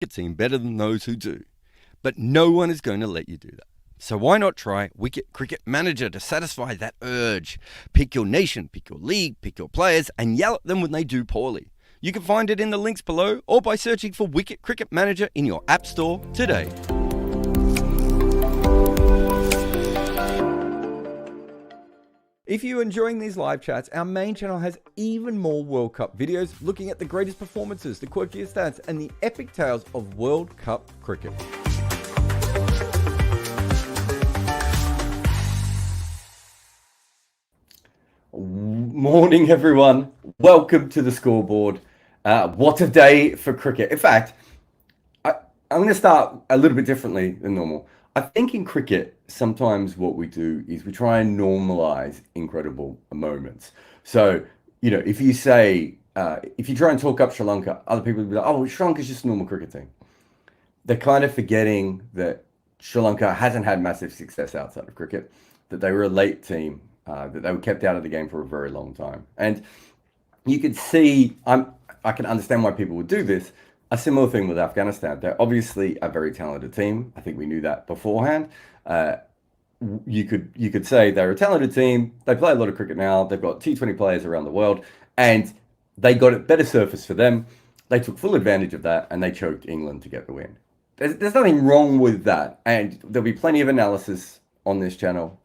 team better than those who do. But no one is going to let you do that. So why not try Wicket Cricket Manager to satisfy that urge? Pick your nation, pick your league, pick your players, and yell at them when they do poorly. You can find it in the links below or by searching for Wicket Cricket Manager in your app store today. If you're enjoying these live chats, our main channel has even more World Cup videos looking at the greatest performances, the quirkiest stats, and the epic tales of World Cup cricket. Morning, everyone. Welcome to the Scoreboard. What a day for cricket. In fact, I'm going to start a little bit differently than normal. I think in cricket, sometimes what we do is we try and normalize incredible moments. So, if you say, if you try and talk up Sri Lanka, other people will be like, oh, Sri Lanka's just a normal cricket team. They're kind of forgetting that Sri Lanka hasn't had massive success outside of cricket, that they were a late team, that they were kept out of the game for a very long time. And you could see, I can understand why people would do this. A similar thing with Afghanistan. They're obviously a very talented team. I think we knew that beforehand. You could say they're a talented team. They play a lot of cricket now. They've got T20 players around the world, and they got a better surface for them. They took full advantage of that, and they choked England to get the win. There's nothing wrong with that, and there'll be plenty of analysis on this channel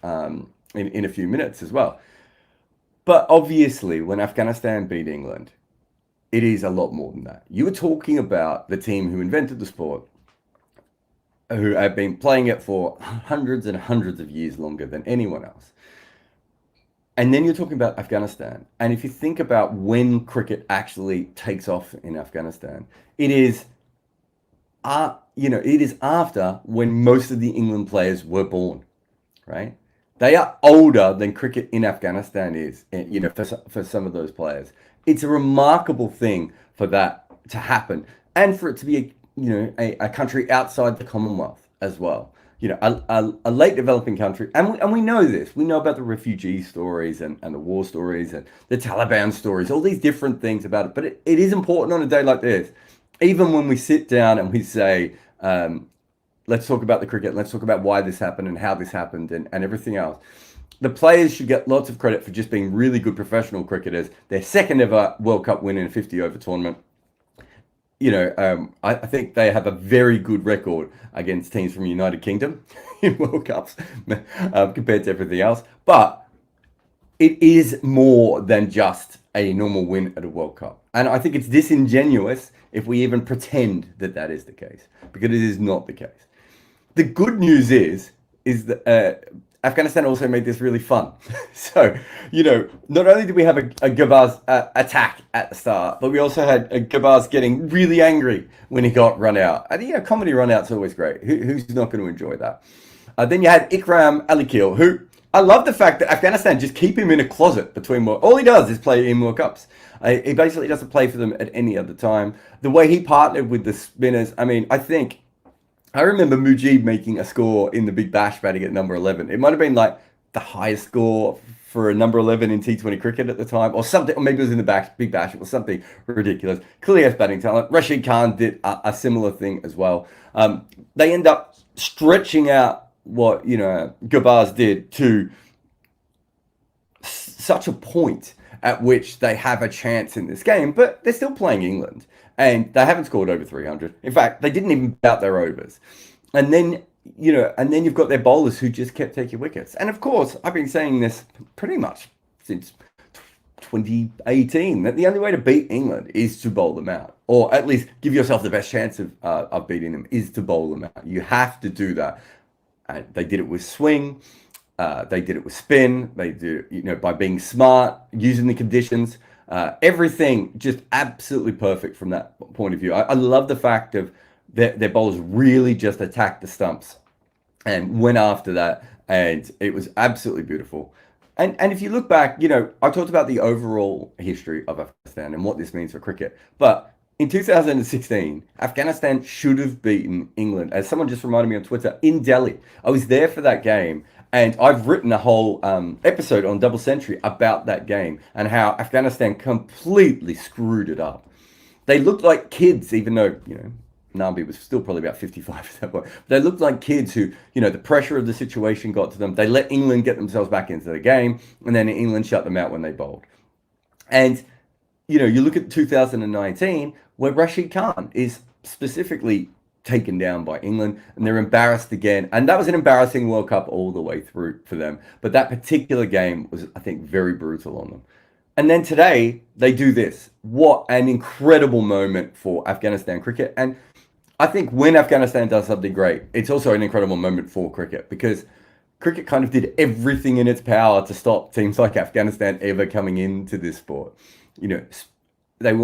in a few minutes as well. But obviously, when Afghanistan beat England, it is a lot more than that. You were talking about the team who invented the sport, who have been playing it for hundreds and hundreds of years longer than anyone else. And then you're talking about Afghanistan. And if you think about when cricket actually takes off in Afghanistan, it is, it is after when most of the England players were born, right? They are older than cricket in Afghanistan is, for some of those players. It's a remarkable thing for that to happen, and for it to be a country outside the Commonwealth as well. A late developing country, and we know this. We know about the refugee stories and the war stories and the Taliban stories, all these different things about it. But it is important on a day like this, even when we sit down and we say, let's talk about the cricket, let's talk about why this happened and how this happened and everything else. The players should get lots of credit for just being really good professional cricketers. Their second ever World Cup win in a 50-over tournament. I think they have a very good record against teams from the United Kingdom in World Cups compared to everything else. But it is more than just a normal win at a World Cup. And I think it's disingenuous if we even pretend that that is the case, because it is not the case. The good news is that Afghanistan also made this really fun. So, not only did we have a Gurbaz attack at the start, but we also had a Gurbaz getting really angry when he got run out. And, comedy run out's always great. Who's not going to enjoy that? Then you had Ikram Alil, who, I love the fact that Afghanistan just keep him in a closet between all he does is play in World Cups. He basically doesn't play for them at any other time. The way he partnered with the spinners, I remember Mujib making a score in the Big Bash batting at number 11. It might have been like the highest score for a number 11 in T20 cricket at the time, or something, or maybe it was in the Big Bash. It was something ridiculous. Clearly has batting talent. Rashid Khan did a similar thing as well. They end up stretching out what Gurbaz did to such a point at which they have a chance in this game, but they're still playing England. And they haven't scored over 300. In fact, they didn't even bout their overs. And then, you've got their bowlers who just kept taking wickets. And of course, I've been saying this pretty much since 2018, that the only way to beat England is to bowl them out. Or at least give yourself the best chance of beating them is to bowl them out. You have to do that. And they did it with swing. They did it with spin. They did it, by being smart, using the conditions. Everything just absolutely perfect from that point of view. I love the fact of their bowlers really just attacked the stumps and went after that, and it was absolutely beautiful. And if you look back, I talked about the overall history of Afghanistan and what this means for cricket, but in 2016, Afghanistan should have beaten England, as someone just reminded me on Twitter, in Delhi. I was there for that game. And I've written a whole episode on Double Century about that game and how Afghanistan completely screwed it up. They looked like kids, even though, Nabi was still probably about 55 at that point. They looked like kids who, the pressure of the situation got to them. They let England get themselves back into the game, and then England shut them out when they bowled. And, you look at 2019, where Rashid Khan is specifically taken down by England, and they're embarrassed again. And that was an embarrassing World Cup all the way through for them. But that particular game was, I think, very brutal on them. And then today, they do this. What an incredible moment for Afghanistan cricket. And I think when Afghanistan does something great, it's also an incredible moment for cricket, because cricket kind of did everything in its power to stop teams like Afghanistan ever coming into this sport. They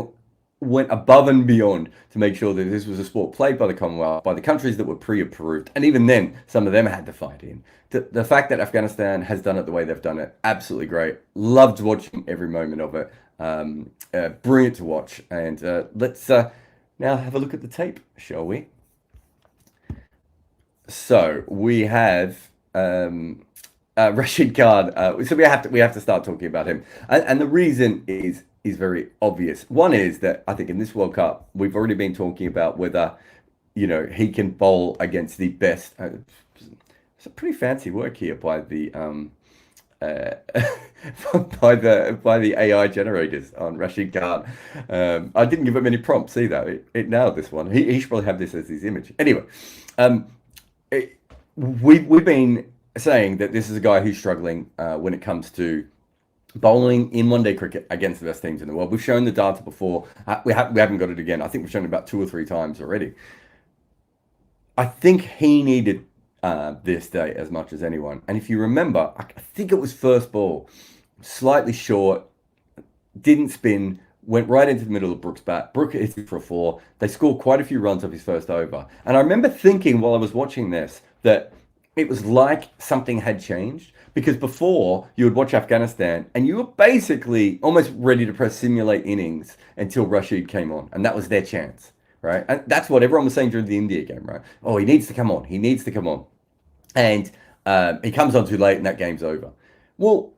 went above and beyond to make sure that this was a sport played by the Commonwealth, by the countries that were pre-approved. And even then, some of them had to fight in. The fact that Afghanistan has done it the way they've done it, absolutely great. Loved watching every moment of it. Brilliant to watch. And let's now have a look at the tape, shall we? So we have Rashid Khan. So we have to start talking about him. And the reason is very obvious. One is that I think in this World Cup, we've already been talking about whether, he can bowl against the best. It's a pretty fancy work here by the by the AI generators on Rashid Khan. I didn't give him any prompts either. It nailed this one. He should probably have this as his image. Anyway, we've been saying that this is a guy who's struggling when it comes to bowling in one-day cricket against the best teams in the world. We've shown the data before. We haven't got it again. I think we've shown it about 2 or 3 times already. I think he needed this day as much as anyone. And if you remember, I think it was first ball, slightly short, didn't spin, went right into the middle of Brooks' bat. Brooke hit it for a 4. They scored quite a few runs off his first over. And I remember thinking while I was watching this that it was like something had changed, because before you would watch Afghanistan and you were basically almost ready to press simulate innings until Rashid came on, and that was their chance, right? And that's what everyone was saying during the India game, right? Oh, he needs to come on. He needs to come on. And he comes on too late and that game's over. Well,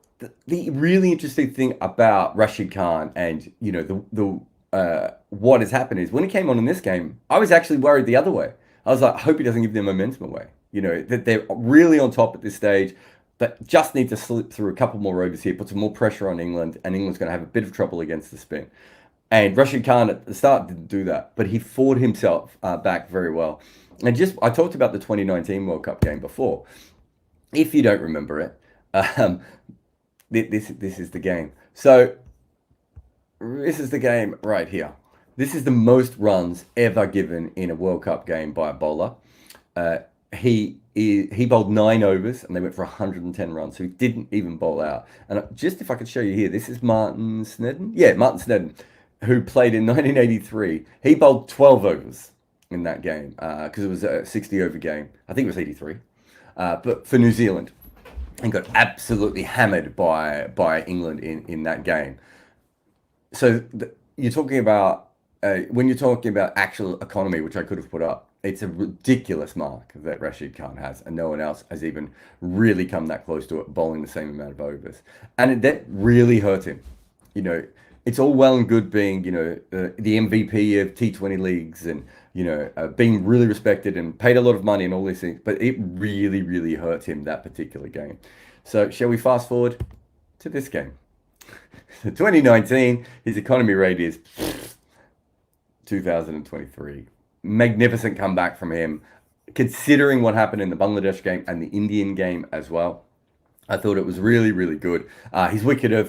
the really interesting thing about Rashid Khan and, what has happened is when he came on in this game, I was actually worried the other way. I was like, I hope he doesn't give their momentum away. That they're really on top at this stage, but just need to slip through a couple more overs here, put some more pressure on England, and England's going to have a bit of trouble against the spin. And Rashid Khan at the start didn't do that, but he fought himself back very well. And I talked about the 2019 World Cup game before. If you don't remember it, this is the game. So this is the game right here. This is the most runs ever given in a World Cup game by a bowler. He bowled 9 overs and they went for 110 runs, so he didn't even bowl out. And just if I could show you here, this is Martin Snedden. Yeah, Martin Snedden, who played in 1983. He bowled 12 overs in that game because it was a 60-over game. I think it was 83, but for New Zealand, and got absolutely hammered by England in that game. So you're talking about when you're talking about actual economy, which I could have put up. It's a ridiculous mark that Rashid Khan has, and no one else has even really come that close to it, bowling the same amount of overs. And that really hurt him. It's all well and good being, the MVP of T20 leagues and, being really respected and paid a lot of money and all these things, but it really, really hurt him that particular game. So shall we fast forward to this game? 2019, his economy rate is 2023. Magnificent comeback from him, considering what happened in the Bangladesh game and the Indian game as well. I thought it was really, really good. His wicket of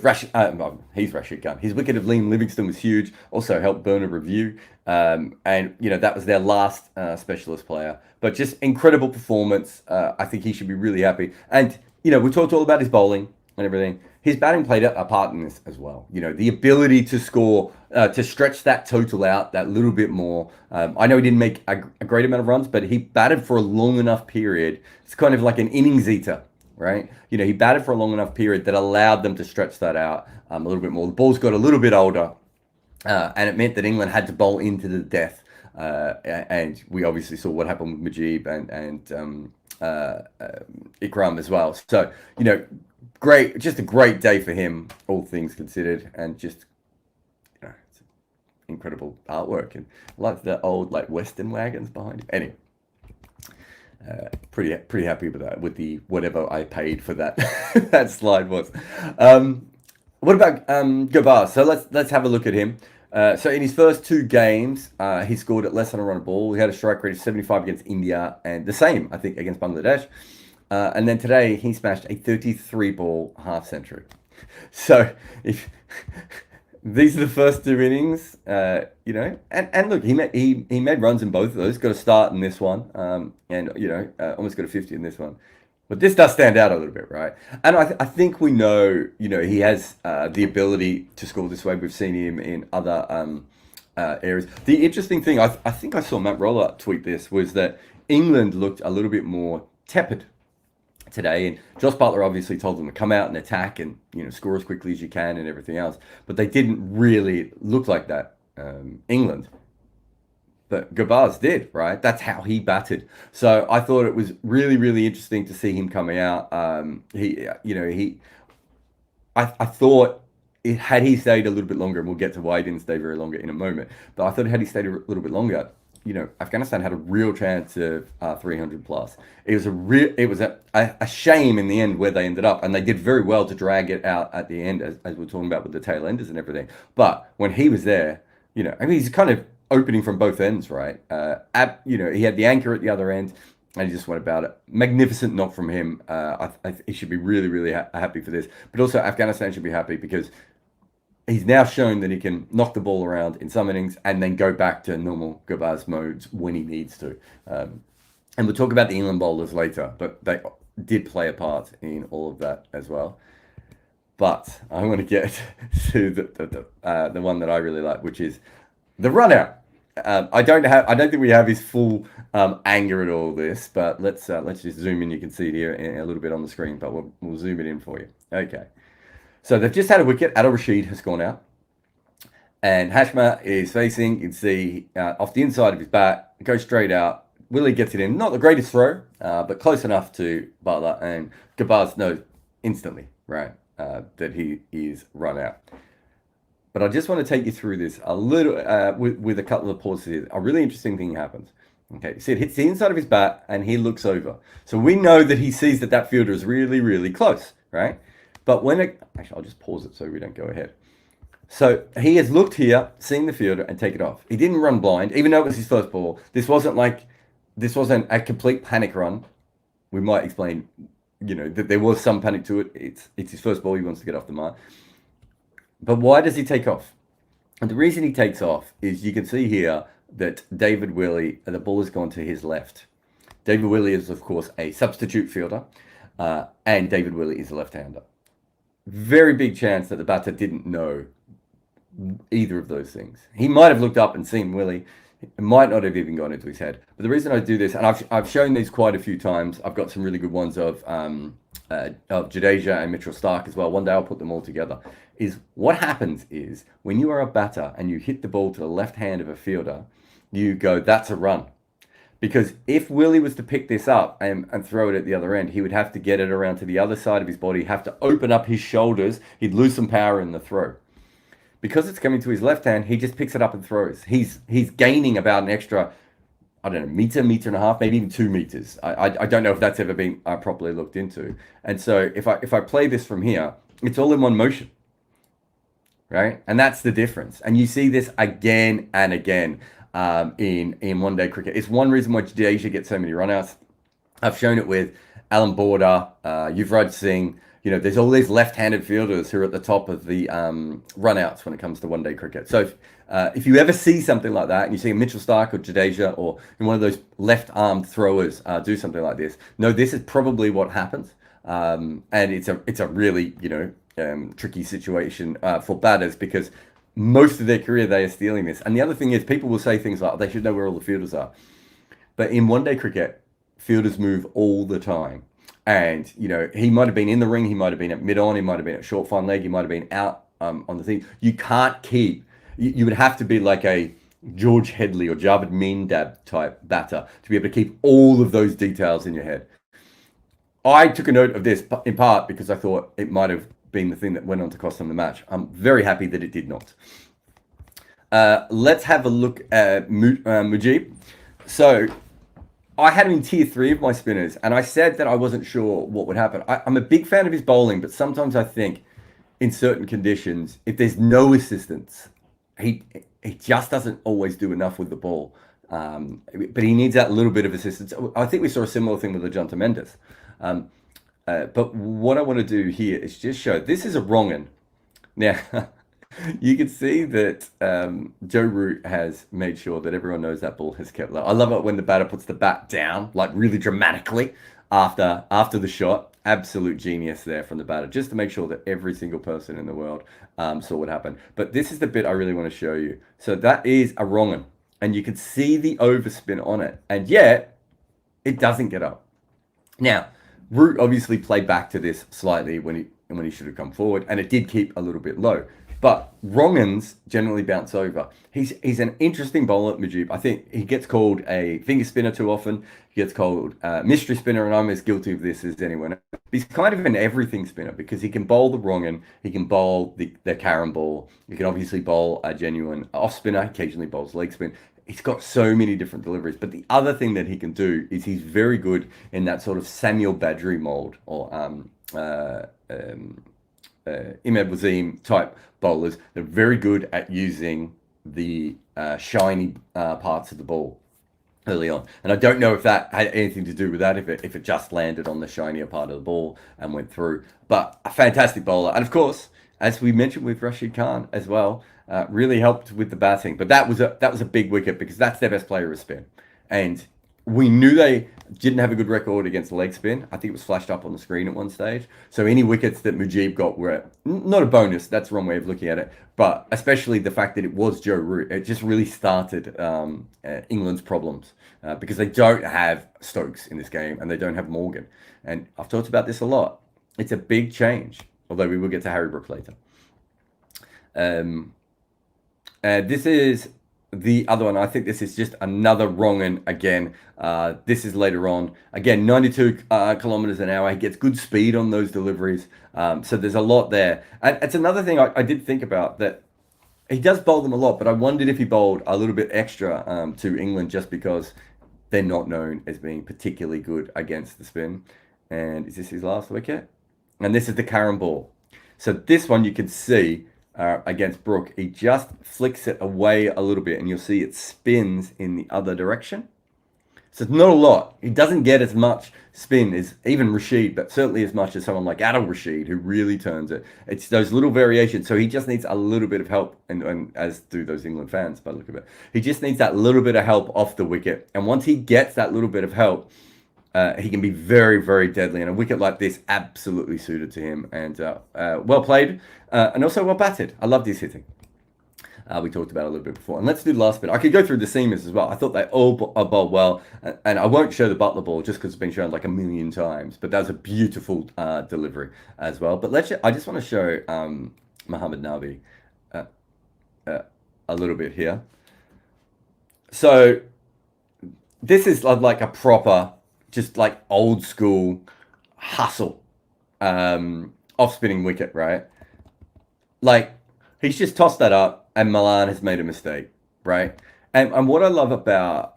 he's Rashid Khan. His wicket of Liam Livingstone was huge. Also helped burn a review. And that was their last specialist player. But just incredible performance. I think he should be really happy. And we talked all about his bowling and everything. His batting played a part in this as well. The ability to score, to stretch that total out that little bit more. I know he didn't make a great amount of runs, but he batted for a long enough period. It's kind of like an innings eater, right? He batted for a long enough period that allowed them to stretch that out a little bit more. The ball's got a little bit older, and it meant that England had to bowl into the death. And we obviously saw what happened with Mujib and Ikram as well. So, just a great day for him, all things considered, and just it's an incredible artwork, and I like the old like Western wagons behind him. Anyway, pretty happy with that, with the whatever I paid for that that slide was. What about Gurbaz? So let's have a look at him. So in his first 2 games, he scored at less than a run a ball. He had a strike rate of 75 against India, and the same, I think, against Bangladesh. And then today he smashed a 33 ball half century. So if these are the first 2 innings, and look, he made runs in both of those. Got a start in this one, and almost got a 50 in this one. But this does stand out a little bit, right? And I think we know, he has the ability to score this way. We've seen him in other areas. The interesting thing, I think I saw Matt Roller tweet this, was that England looked a little bit more tepid today, and Josh Butler obviously told them to come out and attack and score as quickly as you can and everything else, but they didn't really look like that, England. But Gurbaz did, right? That's how he batted. So I thought it was really, really interesting to see him coming out. I thought had he stayed a little bit longer, and we'll get to why he didn't stay very longer in a moment, but I thought had he stayed a little bit longer, Afghanistan had a real chance of 300 plus. It was a shame in the end where they ended up, and they did very well to drag it out at the end, as we're talking about with the tail enders and everything. But when he was there, he's kind of opening from both ends, right? He had the anchor at the other end, and he just went about it. Magnificent knock from him. He should be really, really happy for this. But also Afghanistan should be happy because he's now shown that he can knock the ball around in some innings and then go back to normal Gurbaz modes when he needs to. And we'll talk about the England bowlers later, but they did play a part in all of that as well. But I want to get to the one that I really like, which is the run out. I don't think we have his full anger at all this, but let's just zoom in. You can see it here a little bit on the screen, but we'll zoom it in for you. Okay. So they've just had a wicket. Adil Rashid has gone out, and Hashma is facing. You can see off the inside of his bat, goes straight out. Willie gets it in. Not the greatest throw, but close enough to Butler, and Gurbaz knows instantly, right, that he is run out. But I just want to take you through this a little with a couple of pauses here. A really interesting thing happens. Okay, so it hits the inside of his bat, and he looks over. So we know that he sees that fielder is really, really close, right? But actually, I'll just pause it so we don't go ahead. So he has looked here, seen the fielder, and take it off. He didn't run blind, even though it was his first ball. This wasn't a complete panic run. We might explain, that there was some panic to it. It's his first ball. He wants to get off the mark. But why does he take off? And the reason he takes off is you can see here that David Willey, the ball has gone to his left. David Willey is, of course, a substitute fielder, and David Willey is a left-hander. Very big chance that the batter didn't know either of those things. He might have looked up and seen Willie. It might not have even gone into his head. But the reason I do this, and I've shown these quite a few times. I've got some really good ones of Jadeja and Mitchell Starc as well. One day I'll put them all together. Is what happens is when you are a batter and you hit the ball to the left hand of a fielder, you go, that's a run. Because if Willie was to pick this up and throw it at the other end, he would have to get it around to the other side of his body, have to open up his shoulders. He'd lose some power in the throw. Because it's coming to his left hand, he just picks it up and throws. He's gaining about an extra, meter and a half, maybe even 2 meters. I don't know if that's ever been properly looked into. And so if I play this from here, it's all in one motion, right? And that's the difference. And you see this again and again. In one-day cricket. It's one reason why Jadeja gets so many run-outs. I've shown it with Alan Border, Yuvraj Singh. There's all these left-handed fielders who are at the top of the run-outs when it comes to one-day cricket. So if you ever see something like that, and you see a Mitchell Starc or Jadeja or one of those left-armed throwers do something like this, no, this is probably what happens. And it's a really, tricky situation for batters because most of their career, they are stealing this. And the other thing is, people will say things like, they should know where all the fielders are. But in one-day cricket, fielders move all the time. And, he might have been in the ring, he might have been at mid-on, he might have been at short fine leg, he might have been out on the thing. You can't keep, you would have to be like a George Headley or Javed Meendab type batter to be able to keep all of those details in your head. I took a note of this in part because I thought it might have been the thing that went on to cost them the match. I'm very happy that it did not. Let's have a look at Mujib. So I had him in tier 3 of my spinners, and I said that I wasn't sure what would happen. I'm a big fan of his bowling, but sometimes I think in certain conditions, if there's no assistance, he just doesn't always do enough with the ball. But he needs that little bit of assistance. I think we saw a similar thing with Ajanta Mendes. But what I want to do here is just show this is a wrong one. Now, you can see that Joe Root has made sure that everyone knows that ball has kept low. I love it when the batter puts the bat down, like really dramatically after the shot. Absolute genius there from the batter, just to make sure that every single person in the world saw what happened. But this is the bit I really want to show you. So that is a wrong one, and you can see the overspin on it, and yet it doesn't get up. Now, Root obviously played back to this slightly when he should have come forward, and it did keep a little bit low. But wrong-uns generally bounce over. He's an interesting bowler, Mujib. I think he gets called a finger spinner too often. He gets called a mystery spinner, and I'm as guilty of this as anyone. He's kind of an everything spinner because he can bowl the wrong-un, he can bowl the carom ball, he can obviously bowl a genuine off spinner, occasionally bowls leg spin. He's got so many different deliveries. But the other thing that he can do is he's very good in that sort of Samuel Badgery mold, or Imad Wasim type bowlers. They're very good at using the shiny parts of the ball early on, and I don't know if that had anything to do with that, if it just landed on the shinier part of the ball and went through. But a fantastic bowler, and of course, as we mentioned with Rashid Khan as well, really helped with the batting. But that was a big wicket because that's their best player of spin, and we knew they didn't have a good record against leg spin. I think it was flashed up on the screen at one stage. So any wickets that Mujib got were not a bonus. That's the wrong way of looking at it. But especially the fact that it was Joe Root, it just really started England's problems because they don't have Stokes in this game and they don't have Morgan. And I've talked about this a lot. It's a big change, although we will get to Harry Brook later. This is the other one. I think this is just another wrong one again. This is later on. Again, 92 kilometers an hour. He gets good speed on those deliveries. So there's a lot there. And it's another thing I did think about, that he does bowl them a lot, but I wondered if he bowled a little bit extra to England just because they're not known as being particularly good against the spin. And is this his last wicket? And this is the carom ball. So this one you can see against Brook, he just flicks it away a little bit and you'll see it spins in the other direction. So it's not a lot. He doesn't get as much spin as even Rashid, but certainly as much as someone like Adil Rashid, who really turns it. It's those little variations. So he just needs a little bit of help, and as do those England fans by the look of it. He just needs that little bit of help off the wicket. And once he gets that little bit of help, he can be very, very deadly. And a wicket like this absolutely suited to him. And well played and also well batted. I loved his hitting. We talked about it a little bit before. And let's do the last bit. I could go through the seamers as well. I thought they all bowled well. And I won't show the Butler ball just because it's been shown like a million times. But that was a beautiful delivery as well. But I just want to show Mohammed Nabi a little bit here. So this is like a proper, just like old school hustle off spinning wicket, right? Like, he's just tossed that up and Milan has made a mistake, right? And what I love about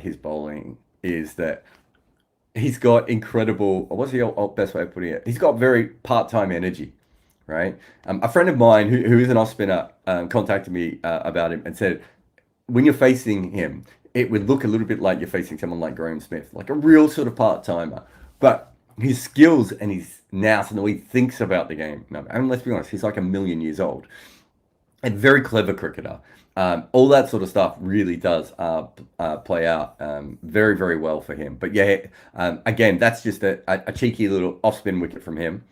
his bowling is that he's got incredible, what's the best way of putting it? He's got very part-time energy, right? A friend of mine who is an off spinner contacted me about him and said, when you're facing him, it would look a little bit like you're facing someone like Graham Smith, like a real sort of part-timer. But his skills and his nous and the way he thinks about the game, and let's be honest, he's like a million years old. And very clever cricketer. All that sort of stuff really does play out very, very well for him. But yeah, again, that's just a cheeky little off-spin wicket from him.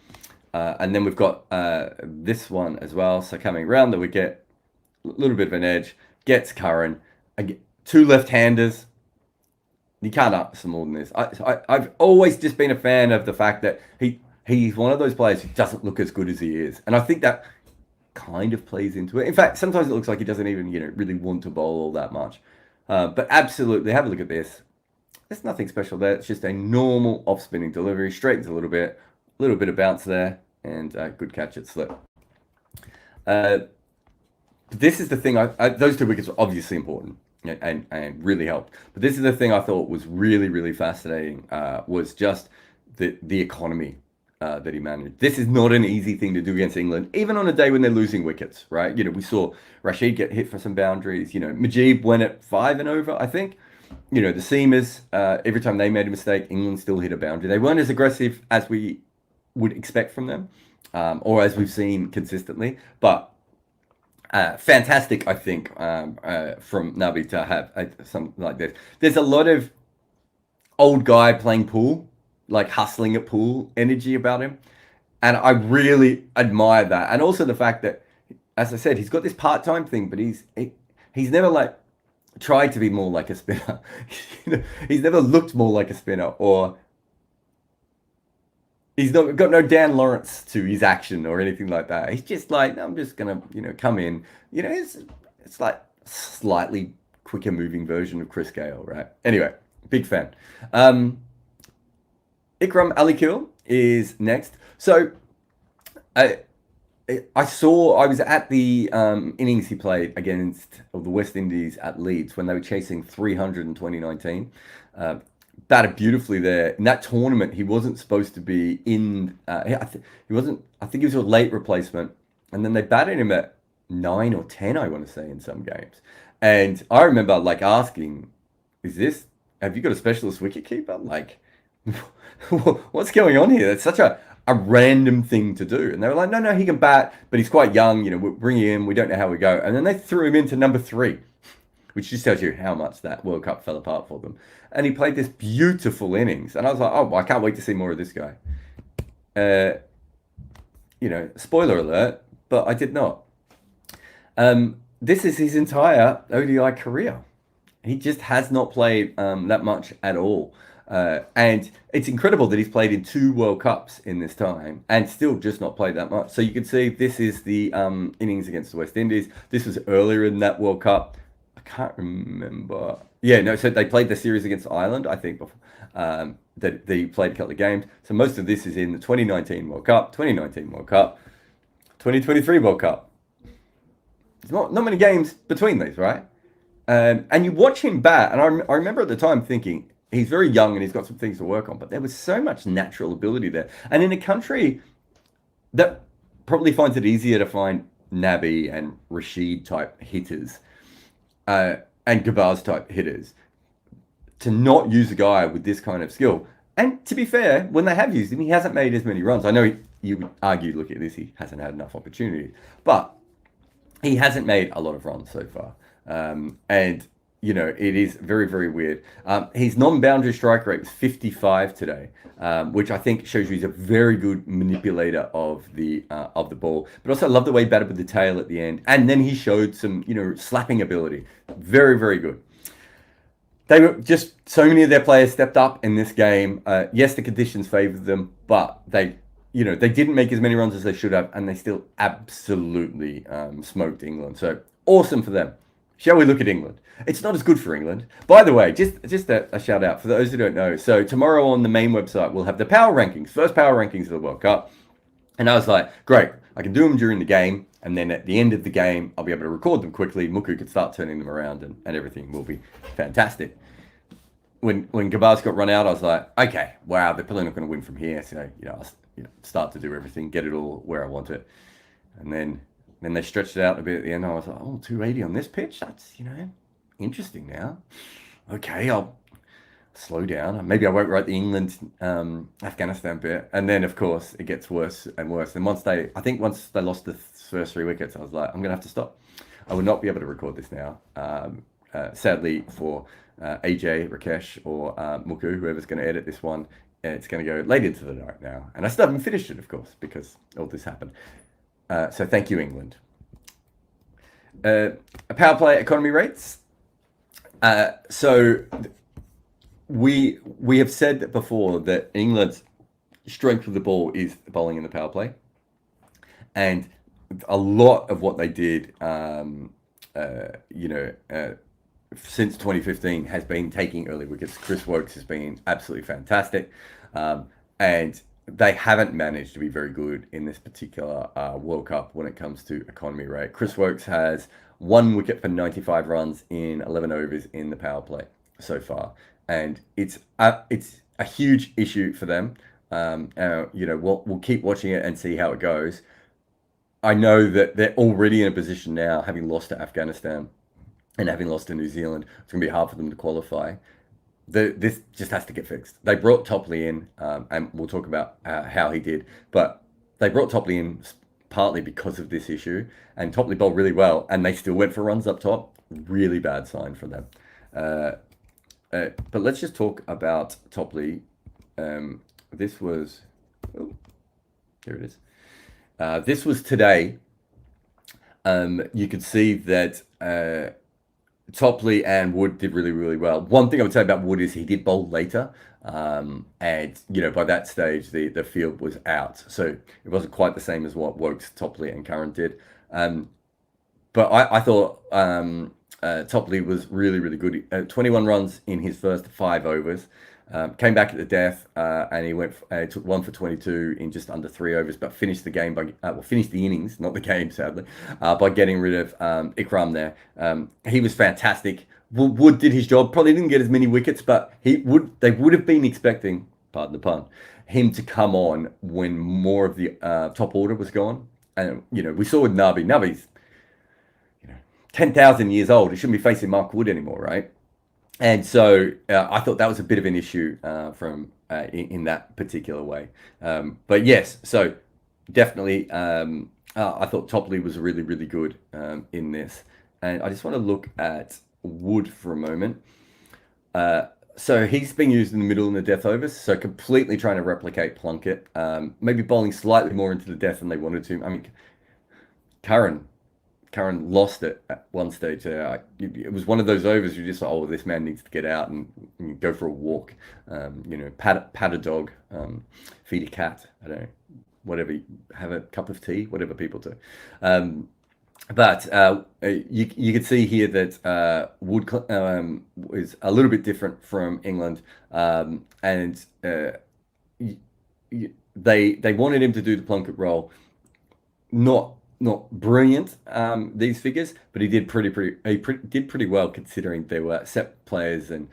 And then we've got this one as well. So coming around the wicket, a little bit of an edge, gets Curran. Two left-handers. You can't ask for more than this. I've always just been a fan of the fact that he's one of those players who doesn't look as good as he is. And I think that kind of plays into it. In fact, sometimes it looks like he doesn't even, really want to bowl all that much. But absolutely, have a look at this. There's nothing special there. It's just a normal off-spinning delivery. Straightens a little bit of bounce there, and good catch at slip. this is the thing. Those two wickets were obviously important and really helped. But this is the thing I thought was really, really fascinating, was just the economy that he managed. This is not an easy thing to do against England, even on a day when they're losing wickets, right? We saw Rashid get hit for some boundaries. Mujib went at 5 and over, I think. The seamers, every time they made a mistake, England still hit a boundary. They weren't as aggressive as we would expect from them, or as we've seen consistently. But fantastic, I think, from Nabi to have something like this. There's a lot of old guy playing pool, like hustling at pool energy about him. And I really admire that. And also the fact that, as I said, he's got this part-time thing, but he's never like tried to be more like a spinner. He's never looked more like a spinner, or he's not got no Dan Lawrence to his action or anything like that. He's just like, I'm just gonna, come in. It's like slightly quicker moving version of Chris Gale, right? Anyway, big fan. Ikram Alil is next. So I was at the innings he played against the West Indies at Leeds when they were chasing 300 in 2019. Batted beautifully there. In that tournament, he wasn't supposed to be in. He wasn't. I think he was a late replacement, and then they batted him at 9 or 10, I want to say, in some games. And I remember like asking, have you got a specialist wicketkeeper? Like, what's going on here? It's such a random thing to do. And they were like, no, he can bat, but he's quite young. We'll bring him in. We don't know how we go. And then they threw him into number 3, which just tells you how much that World Cup fell apart for them. And he played this beautiful innings. And I was like, oh, I can't wait to see more of this guy. Spoiler alert, but I did not. This is his entire ODI career. He just has not played that much at all. And it's incredible that he's played in 2 World Cups in this time and still just not played that much. So you can see this is the innings against the West Indies. This was earlier in that World Cup. I can't remember. Yeah, no, so they played the series against Ireland, I think, before, that they played a couple of games. So most of this is in the 2019 World Cup, 2023 World Cup. There's not many games between these, right? And you watch him bat, and I remember at the time thinking, he's very young and he's got some things to work on, but there was so much natural ability there. And in a country that probably finds it easier to find Nabi and Rashid type hitters, and Gurbaz type hitters, to not use a guy with this kind of skill. And to be fair, when they have used him, he hasn't made as many runs. I know you would argue, look at this, he hasn't had enough opportunities, but he hasn't made a lot of runs so far. And it is very, very weird. His non-boundary strike rate was 55 today, which I think shows you he's a very good manipulator of the ball. But also, I love the way he batted with the tail at the end. And then he showed some, slapping ability. Very, very good. They were just, so many of their players stepped up in this game. Yes, the conditions favored them, but they didn't make as many runs as they should have, and they still absolutely smoked England. So awesome for them. Shall we look at England? It's not as good for England. By the way, just a shout out for those who don't know. So tomorrow on the main website, we'll have the power rankings, first power rankings of the World Cup. And I was like, great, I can do them during the game. And then at the end of the game, I'll be able to record them quickly. Muku could start turning them around and everything will be fantastic. When Gurbaz got run out, I was like, okay, wow, they're probably not going to win from here. So, I'll start to do everything, get it all where I want it. And then they stretched it out a bit at the end. I was like, 280 on this pitch? That's, interesting now. Okay, I'll slow down. Maybe I won't write the England, Afghanistan bit. And then, of course, it gets worse and worse. And once they lost the first 3 wickets, I was like, I'm going to have to stop. I will not be able to record this now. Sadly for AJ, Rakesh, or Muku, whoever's going to edit this one, it's going to go late into the night now. And I still haven't finished it, of course, because all this happened. So thank you, England. Power play economy rates. So we have said before that England's strength of the ball is bowling in the power play, and a lot of what they did, since 2015 has been taking early wickets. Chris Wokes has been absolutely fantastic, and they haven't managed to be very good in this particular World Cup when it comes to economy rate. Chris Woakes has 1 wicket for 95 runs in 11 overs in the power play so far, and it's a huge issue for them. We'll keep watching it and see how it goes. I know that they're already in a position now, having lost to Afghanistan and having lost to New Zealand. It's going to be hard for them to qualify. This just has to get fixed. They brought Topley in, and we'll talk about how he did, but they brought Topley in partly because of this issue, and Topley bowled really well, and they still went for runs up top. Really bad sign for them. But let's just talk about Topley. This was, oh, here it is. This was today. You could see that Topley and Wood did really, really well. One thing I would say about Wood is he did bowl later. And, by that stage, the field was out. So it wasn't quite the same as what Woakes, Topley, and Curran did. But I thought Topley was really, really good. 21 runs in his first 5 overs. Came back at the death, and he took 1 for 22 in just under 3 overs, but finished the game finished the innings, not the game, sadly, by getting rid of Ikram there. He was fantastic. Wood did his job. Probably didn't get as many wickets, but they would have been expecting, pardon the pun, him to come on when more of the top order was gone. And we saw with Nabi. Nabi's 10,000 years old. He shouldn't be facing Mark Wood anymore, right? And so I thought that was a bit of an issue in that particular way. But yes, so definitely I thought Topley was really, really good in this. And I just want to look at Wood for a moment. So he's being used in the middle in the death overs, so completely trying to replicate Plunkett. Maybe bowling slightly more into the death than they wanted to. I mean, Curran lost it at one stage. It was one of those overs you just thought, this man needs to get out and go for a walk. Pat a dog, feed a cat. I don't know, whatever. Have a cup of tea, whatever people do. But you could see here that Wood is a little bit different from England, and they wanted him to do the Plunkett role. Not brilliant, these figures, but he did pretty well considering they were set players, and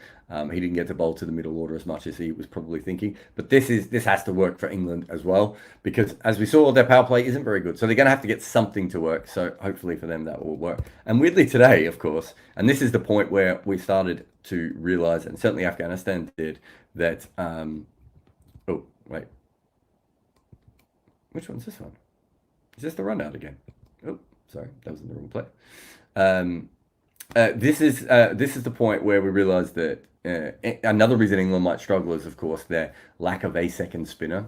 he didn't get to bowl to the middle order as much as he was probably thinking. But this has to work for England as well, because as we saw, their power play isn't very good, so they're going to have to get something to work. So hopefully for them that will work. And weirdly today, of course, and this is the point where we started to realize, and certainly Afghanistan did, that oh wait, which one's this one? Is this the run out again? Oh, sorry, that was in the wrong play. This is the point where we realise that another reason England might struggle is, of course, their lack of a second spinner.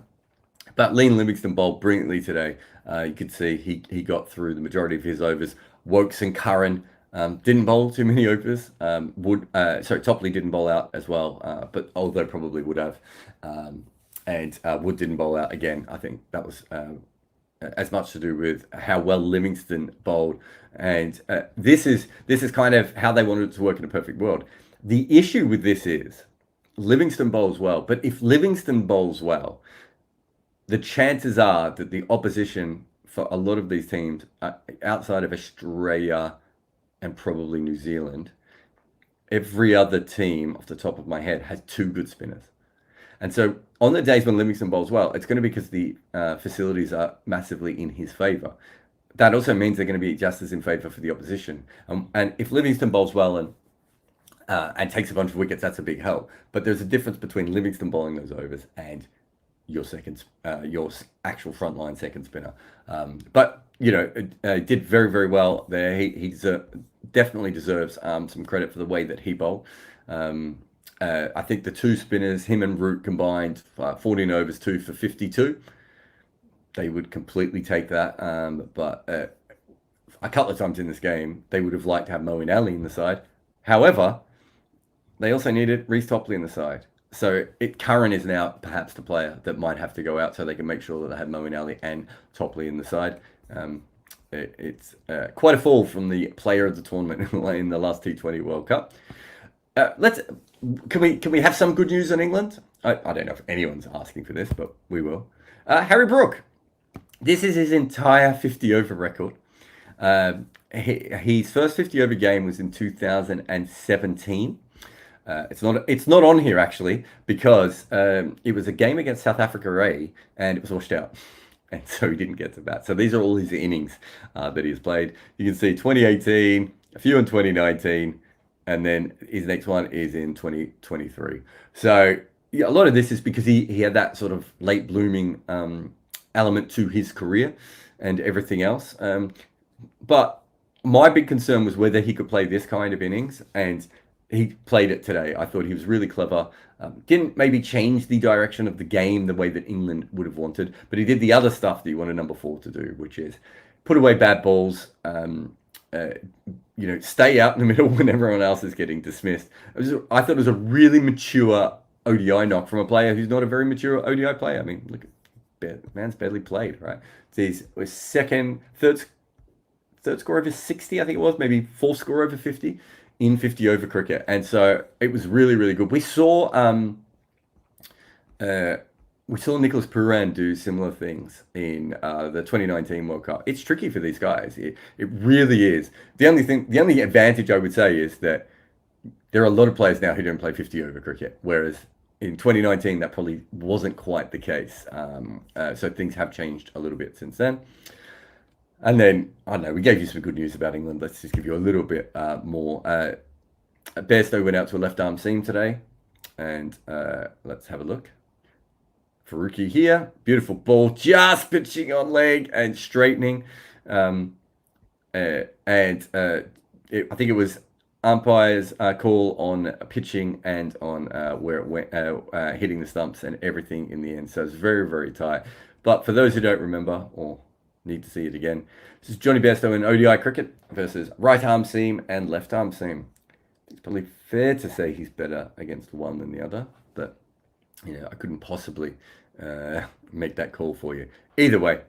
But Liam Livingstone bowled brilliantly today. You could see he got through the majority of his overs. Woakes and Curran didn't bowl too many overs. Topley didn't bowl out as well, but although probably would have. And Wood didn't bowl out again. I think that was as much to do with how well Livingstone bowled, and this is kind of how they wanted it to work in a perfect world. The issue with this is Livingstone bowls well, but if Livingstone bowls well, the chances are that the opposition for a lot of these teams outside of Australia and probably New Zealand, every other team off the top of my head has 2 good spinners. And so on the days when Livingstone bowls well, it's going to be because the facilities are massively in his favour. That also means they're going to be just as in favour for the opposition. And if Livingstone bowls well and takes a bunch of wickets, that's a big help. But there's a difference between Livingstone bowling those overs and your actual frontline second spinner. But did very, very well there. He definitely deserves some credit for the way that he bowled. I think the 2 spinners, him and Root combined, 14 overs, 2 for 52. They would completely take that. But a couple of times in this game, they would have liked to have Moeen Ali in the side. However, they also needed Reece Topley in the side. So Curran is now perhaps the player that might have to go out so they can make sure that they have Moeen Ali and Topley in the side. It's quite a fall from the player of the tournament in the last T20 World Cup. Can we have some good news on England? I don't know if anyone's asking for this, but we will. Harry Brook. This is his entire 50 over record. His first 50 over game was in 2017. It's not on here actually because it was a game against South Africa A and it was washed out. And so he didn't get to bat. So these are all his innings that he's played. You can see 2018, a few in 2019, and then his next one is in 2023. So yeah, a lot of this is because he had that sort of late blooming element to his career and everything else. But my big concern was whether he could play this kind of innings, and he played it today. I thought he was really clever. Didn't maybe change the direction of the game the way that England would have wanted, but he did the other stuff that you want a number 4 to do, which is put away bad balls, stay out in the middle when everyone else is getting dismissed. I thought it was a really mature ODI knock from a player who's not a very mature ODI player. I mean, look, man's barely played, right? So he's third score over 60, I think it was, maybe fourth score over 50. In 50 over cricket, and so it was really, really good. We saw Nicholas Pooran do similar things in the 2019 World Cup. It's tricky for these guys. It really is. The only advantage I would say is that there are a lot of players now who don't play 50 over cricket, whereas in 2019 that probably wasn't quite the case. So things have changed a little bit since then. And then, I don't know, we gave you some good news about England. Let's just give you a little bit more. Bairstow went out to a left-arm seam today. And let's have a look. Faruqi here. Beautiful ball. Just pitching on leg and straightening. I think it was umpire's call on pitching and on where it went, hitting the stumps and everything in the end. So it's very, very tight. But for those who don't remember, or need to see it again, this is Johnny Bairstow in ODI cricket versus right arm seam and left arm seam. It's probably fair to say he's better against one than the other, but I couldn't possibly make that call for you. Either way,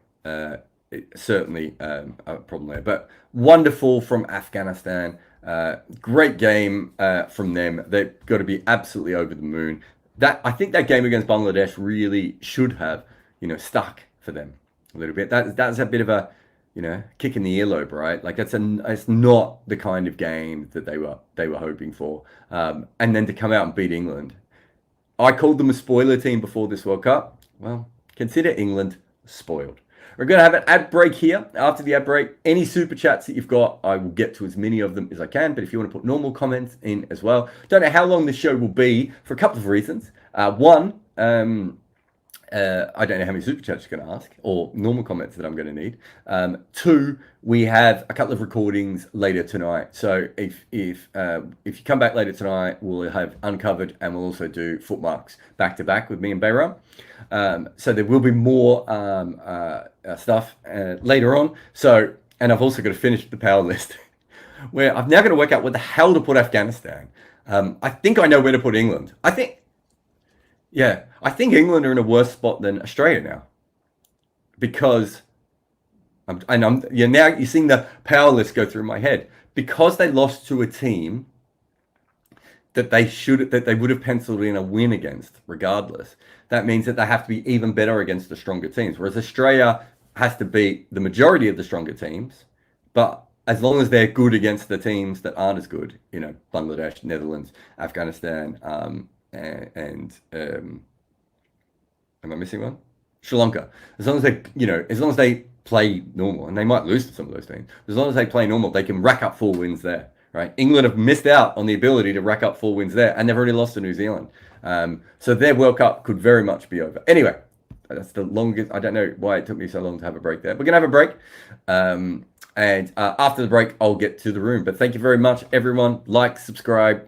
certainly a problem there. But wonderful from Afghanistan. Great game from them. They've got to be absolutely over the moon. I think that game against Bangladesh really should have stuck for them a little bit. That's a bit of a kick in the earlobe, right? Like it's not the kind of game that they were hoping for. And then to come out and beat England, I called them a spoiler team before this World Cup. Well, consider England spoiled. We're going to have an ad break here. After the ad break, any super chats that you've got, I will get to as many of them as I can. But if you want to put normal comments in as well, don't know how long this show will be for a couple of reasons. One, I don't know how many super chats you're going to ask or normal comments that I'm going to need. Two, we have a couple of recordings later tonight. So if you come back later tonight, we'll have Uncovered and we'll also do Footmarks back to back with me and Bayram. So there will be more stuff later on. So, and I've also got to finish the power list where I've now got to work out what the hell to put Afghanistan. I think I know where to put England. I think England are in a worse spot than Australia now, because now you're seeing the power list go through my head, because they lost to a team that they would have penciled in a win against regardless. That means that they have to be even better against the stronger teams, whereas Australia has to beat the majority of the stronger teams, but as long as they're good against the teams that aren't as good, Bangladesh, Netherlands, Afghanistan, and am I missing one? Sri Lanka. As long as they play normal, and they might lose to some of those teams, as long as they play normal, they can rack up 4 wins there, right? England have missed out on the ability to rack up 4 wins there, and they've already lost to New Zealand. So their World Cup could very much be over. Anyway, that's the longest. I don't know why it took me so long to have a break there. We're gonna have a break, and after the break, I'll get to the room. But thank you very much, everyone. Like, subscribe,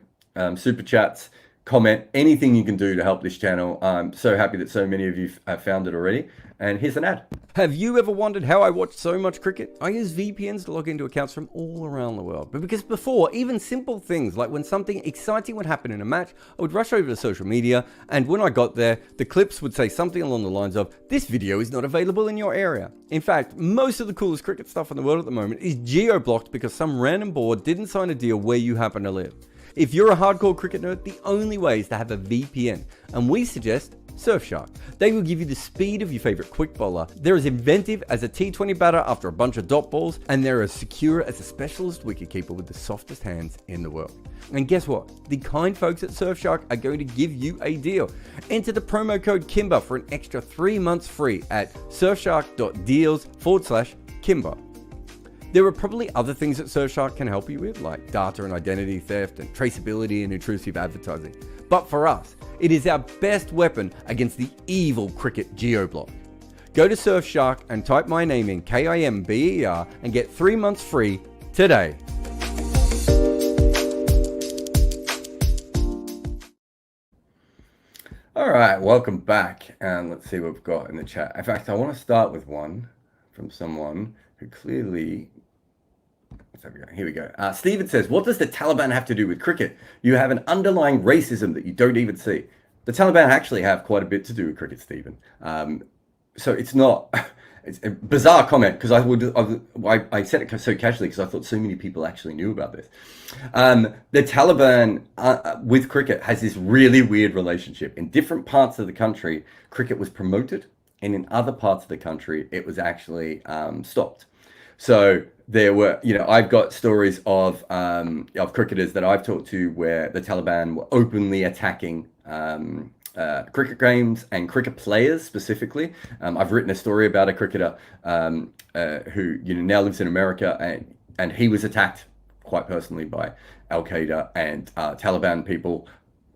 super chats, comment, anything you can do to help this channel. I'm so happy that so many of you have found it already. And here's an ad. Have you ever wondered how I watch so much cricket? I use VPNs to log into accounts from all around the world. But because before, even simple things like when something exciting would happen in a match, I would rush over to social media, and when I got there, the clips would say something along the lines of, "This video is not available in your area." In fact, most of the coolest cricket stuff in the world at the moment is geo-blocked because some random board didn't sign a deal where you happen to live. If you're a hardcore cricket nerd, the only way is to have a VPN, and we suggest Surfshark. They will give you the speed of your favorite quick bowler. They're as inventive as a T20 batter after a bunch of dot balls, and they're as secure as a specialist wicketkeeper with the softest hands in the world. And guess what? The kind folks at Surfshark are going to give you a deal. Enter the promo code Kimber for an extra 3 months free at surfshark.deals/Kimber. There are probably other things that Surfshark can help you with, like data and identity theft and traceability and intrusive advertising. But for us, it is our best weapon against the evil cricket geo-block. Go to Surfshark and type my name in, KIMBER, and get 3 months free today. All right, welcome back, and let's see what we've got in the chat. In fact, I want to start with one from someone who clearly... Here we go. Stephen says, what does the Taliban have to do with cricket? You have an underlying racism that you don't even see. The Taliban actually have quite a bit to do with cricket, Stephen. So it's not... It's a bizarre comment, because I said it so casually because I thought so many people actually knew about this. The Taliban with cricket has this really weird relationship. In different parts of the country, cricket was promoted, and in other parts of the country, it was actually stopped. So there were, I've got stories of cricketers that I've talked to where the Taliban were openly attacking cricket games and cricket players specifically. I've written a story about a cricketer who now lives in America, and he was attacked quite personally by Al Qaeda and Taliban people.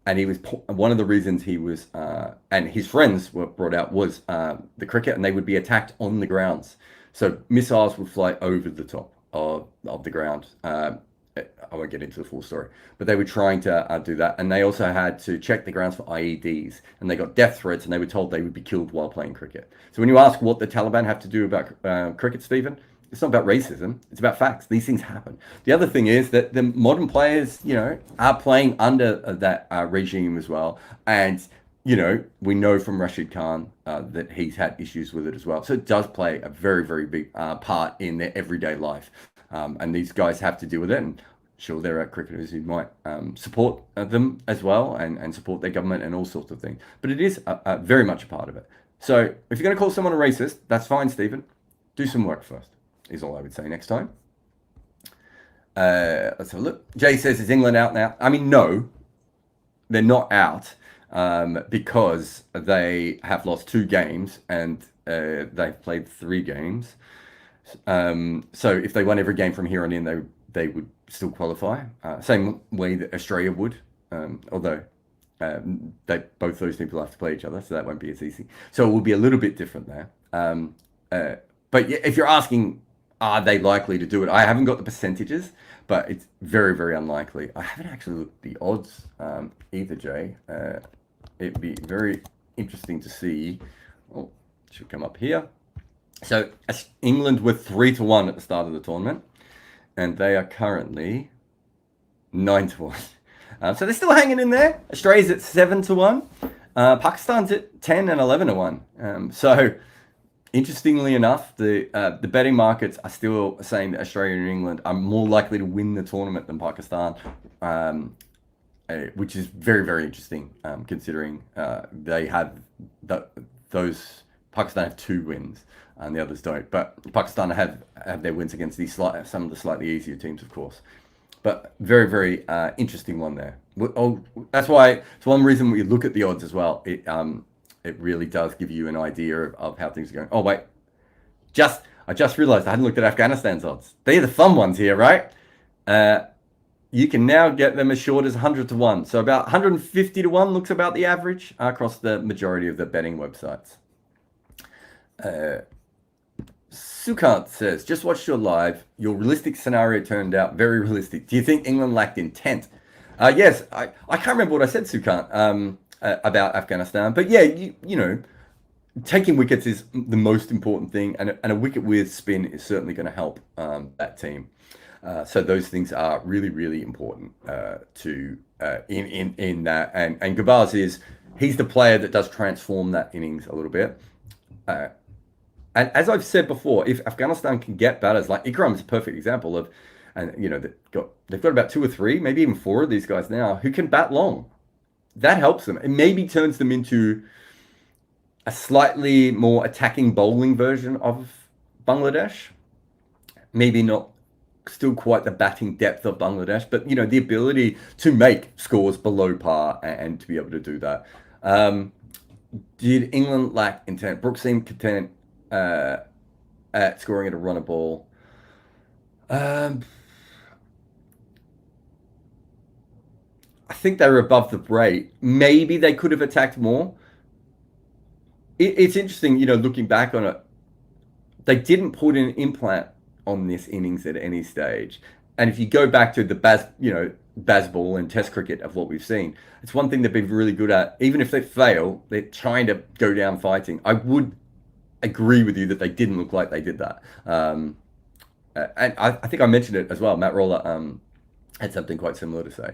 And he was one of the reasons he was, and his friends were brought out was the cricket, and they would be attacked on the grounds. So missiles would fly over the top of the ground. I won't get into the full story, but they were trying to do that. And they also had to check the grounds for IEDs, and they got death threats, and they were told they would be killed while playing cricket. So when you ask what the Taliban have to do about cricket, Stephen, it's not about racism. It's about facts. These things happen. The other thing is that the modern players, are playing under that regime as well. And we know from Rashid Khan that he's had issues with it as well. So it does play a very, very big part in their everyday life. And these guys have to deal with it. And sure, there are cricketers who might support them as well and support their government and all sorts of things. But it is very much a part of it. So if you're going to call someone a racist, that's fine, Stephen. Do some work first, is all I would say next time. Let's have a look. Jay says, is England out now? I mean, no, they're not out. Because they have lost 2 games and they've played 3 games. So if they won every game from here on in, they would still qualify. Same way that Australia would, although both those people have to play each other, so that won't be as easy. So it will be a little bit different there. But yeah, if you're asking, are they likely to do it? I haven't got the percentages, but it's very, very unlikely. I haven't actually looked at the odds either, Jay. It'd be very interesting to see. Oh, it should come up here. So England were 3-1 at the start of the tournament, and they are currently 9-1. So they're still hanging in there. Australia's at 7-1. Pakistan's at 10 and 11-1. So interestingly enough, the betting markets are still saying that Australia and England are more likely to win the tournament than Pakistan. Which is very, very interesting, considering they have those. Pakistan have 2 wins, and the others don't. But Pakistan have their wins against some of the slightly easier teams, of course. But very, very interesting one there. That's why it's one reason we look at the odds as well. It really does give you an idea of how things are going. Oh wait, I just realised I hadn't looked at Afghanistan's odds. They're the fun ones here, right? You can now get them as short as 100-1. So about 150-1 looks about the average across the majority of the betting websites. Sukant says, just watched your live. Your realistic scenario turned out very realistic. Do you think England lacked intent? Yes, I can't remember what I said, Sukant, about Afghanistan. But yeah, you know, taking wickets is the most important thing. And a wicket with spin is certainly going to help that team. So those things are really, really important in that. And Gurbaz he's the player that does transform that innings a little bit. And as I've said before, if Afghanistan can get batters like Ikram is a perfect example of, and you know they've got about 2 or 3, maybe even 4 of these guys now who can bat long. That helps them. It maybe turns them into a slightly more attacking bowling version of Bangladesh. Maybe not still quite the batting depth of Bangladesh, but the ability to make scores below par and to be able to do that. Did England lack intent? Brooks seemed content at scoring at a runner ball. I think they were above the rate. Maybe they could have attacked more. It's interesting, looking back on it. They didn't put an implant on this innings at any stage. And if you go back to the Bazball and Test cricket of what we've seen, it's one thing they've been really good at. Even if they fail, they're trying to go down fighting. I would agree with you that they didn't look like they did that. And I think I mentioned it as well. Matt Roller had something quite similar to say.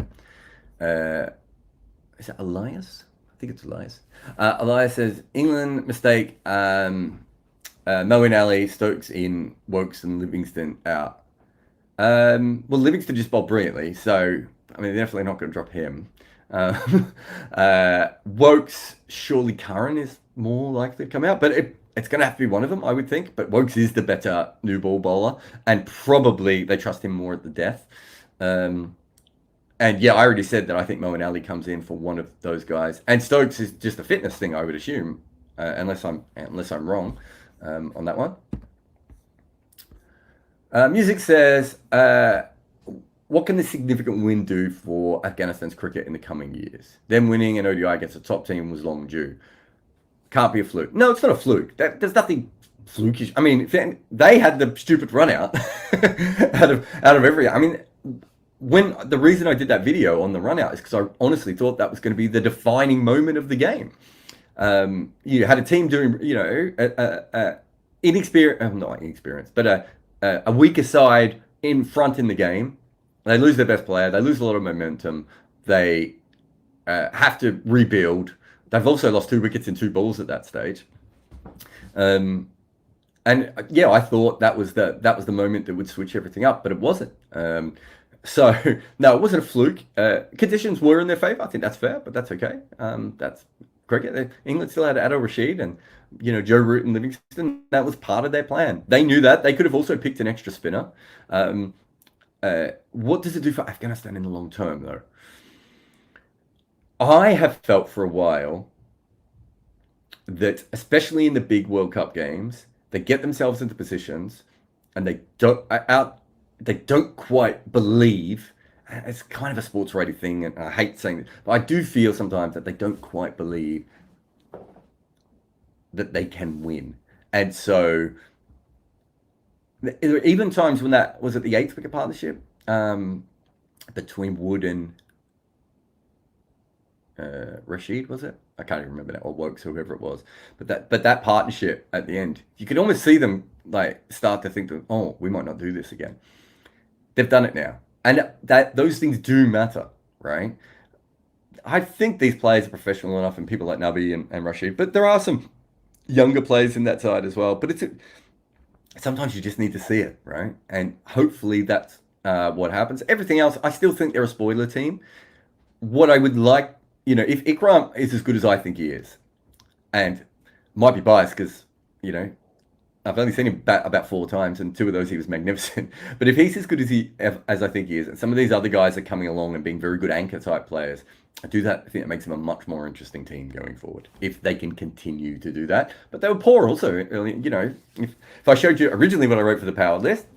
Is it Elias? I think it's Elias. Elias says, England mistake, Moeen Ali, Stokes in, Wokes and Livingston out. Well, Livingston just bowled brilliantly, so, they're definitely not going to drop him. Wokes, surely Curran is more likely to come out, but it's going to have to be one of them, I would think. But Wokes is the better new ball bowler, and probably they trust him more at the death. And yeah, I already said that I think Moeen Ali comes in for one of those guys. And Stokes is just a fitness thing, I would assume, unless I'm wrong on that one. Music says, what can this significant win do for Afghanistan's cricket in the coming years? Them winning an ODI against a top team was long due. Can't be a fluke. No, it's not a fluke. There's nothing flukish. They had the stupid run out out of every. When the reason I did that video on the run out is because I honestly thought that was going to be the defining moment of the game. You had a team doing, not inexperienced, but a weaker side in front in the game. They lose their best player. They lose a lot of momentum. They have to rebuild. They've also lost 2 wickets in 2 balls at that stage. And yeah, I thought that was the moment that would switch everything up, but it wasn't. So no, it wasn't a fluke. Conditions were in their favour. I think that's fair, but that's okay. That's cricket. England still had Adil Rashid and Joe Root and Livingston. That was part of their plan. They knew that. They could have also picked an extra spinner. What does it do for Afghanistan in the long term, though? I have felt for a while that, especially in the big World Cup games, they get themselves into positions and they don't quite believe. It's kind of a sports rated thing, and I hate saying it, but I do feel sometimes that they don't quite believe that they can win. And so there were even times when that was at the 8th wicket partnership between Wood and Rashid, was it? I can't even remember that, or Wokes, whoever it was. But that partnership at the end, you could almost see them start to think that, oh, we might not do this again. They've done it now. And those things do matter, right? I think these players are professional enough, and people like Nabi and Rashid, but there are some younger players in that side as well. But sometimes you just need to see it, right? And hopefully that's what happens. Everything else, I still think they're a spoiler team. What I would like, if Ikram is as good as I think he is, and might be biased because, I've only seen him bat about 4 times, and 2 of those he was magnificent. But if he's as good as I think he is, and some of these other guys are coming along and being very good anchor type players, I think that makes them a much more interesting team going forward if they can continue to do that. But they were poor also. If I showed you originally what I wrote for the power list,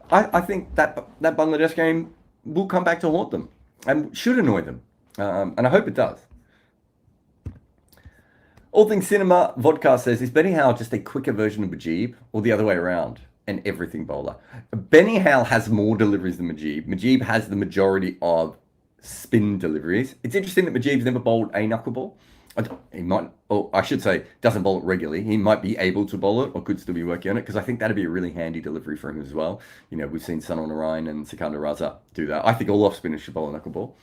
I think that Bangladesh game will come back to haunt them and should annoy them, and I hope it does. All Things Cinema Vodka says, is Benny Howell just a quicker version of Mujib, or the other way around, an everything bowler? Benny Howell has more deliveries than Mujib. Mujib has the majority of spin deliveries. It's interesting that Mujib's never bowled a knuckleball. He might, or I should say, doesn't bowl it regularly. He might be able to bowl it, or could still be working on it, because I think that'd be a really handy delivery for him as well. We've seen Sunil Narayan and Sikandar Raza do that. I think all off spinners should bowl a knuckleball.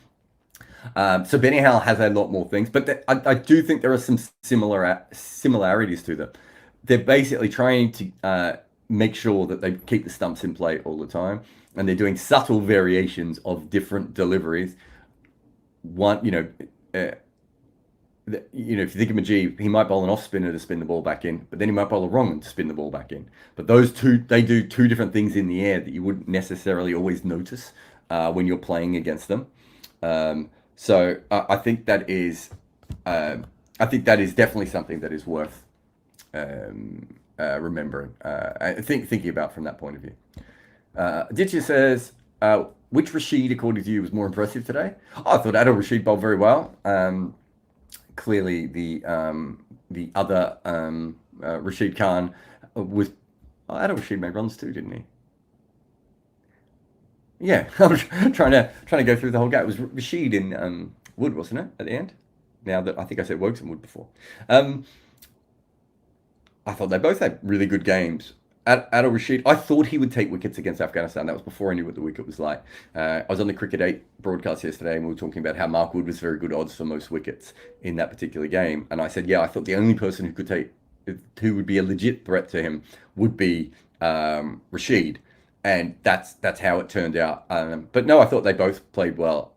So Benny Howell has a lot more things, but I do think there are some similarities to them. They're basically trying to make sure that they keep the stumps in play all the time, and they're doing subtle variations of different deliveries. you know, if you think of Mujib, he might bowl an off spinner to spin the ball back in, but then he might bowl a wrong one to spin the ball back in. But those two, they do two different things in the air that you wouldn't necessarily always notice when you're playing against them. So I think that is, definitely something that is worth remembering. Thinking about from that point of view. Ditcher says, which Rashid, according to you, was more impressive today? I thought Adil Rashid bowled very well. Clearly, the other Rashid Khan was. Oh, Adil Rashid made runs too, didn't he? Yeah, I was trying to go through the whole game. It was Rashid in Wood, wasn't it, at the end? Now that I think I said Wokes and Wood before. I thought they both had really good games. Adil Rashid, I thought he would take wickets against Afghanistan. That was before I knew what the wicket was like. I was on the Cricket 8 broadcast yesterday and we were talking about how Mark Wood was very good odds for most wickets in that particular game. And I said, yeah, I thought the only person who would be a legit threat to him would be Rashid. And that's how it turned out. But no, I thought they both played well.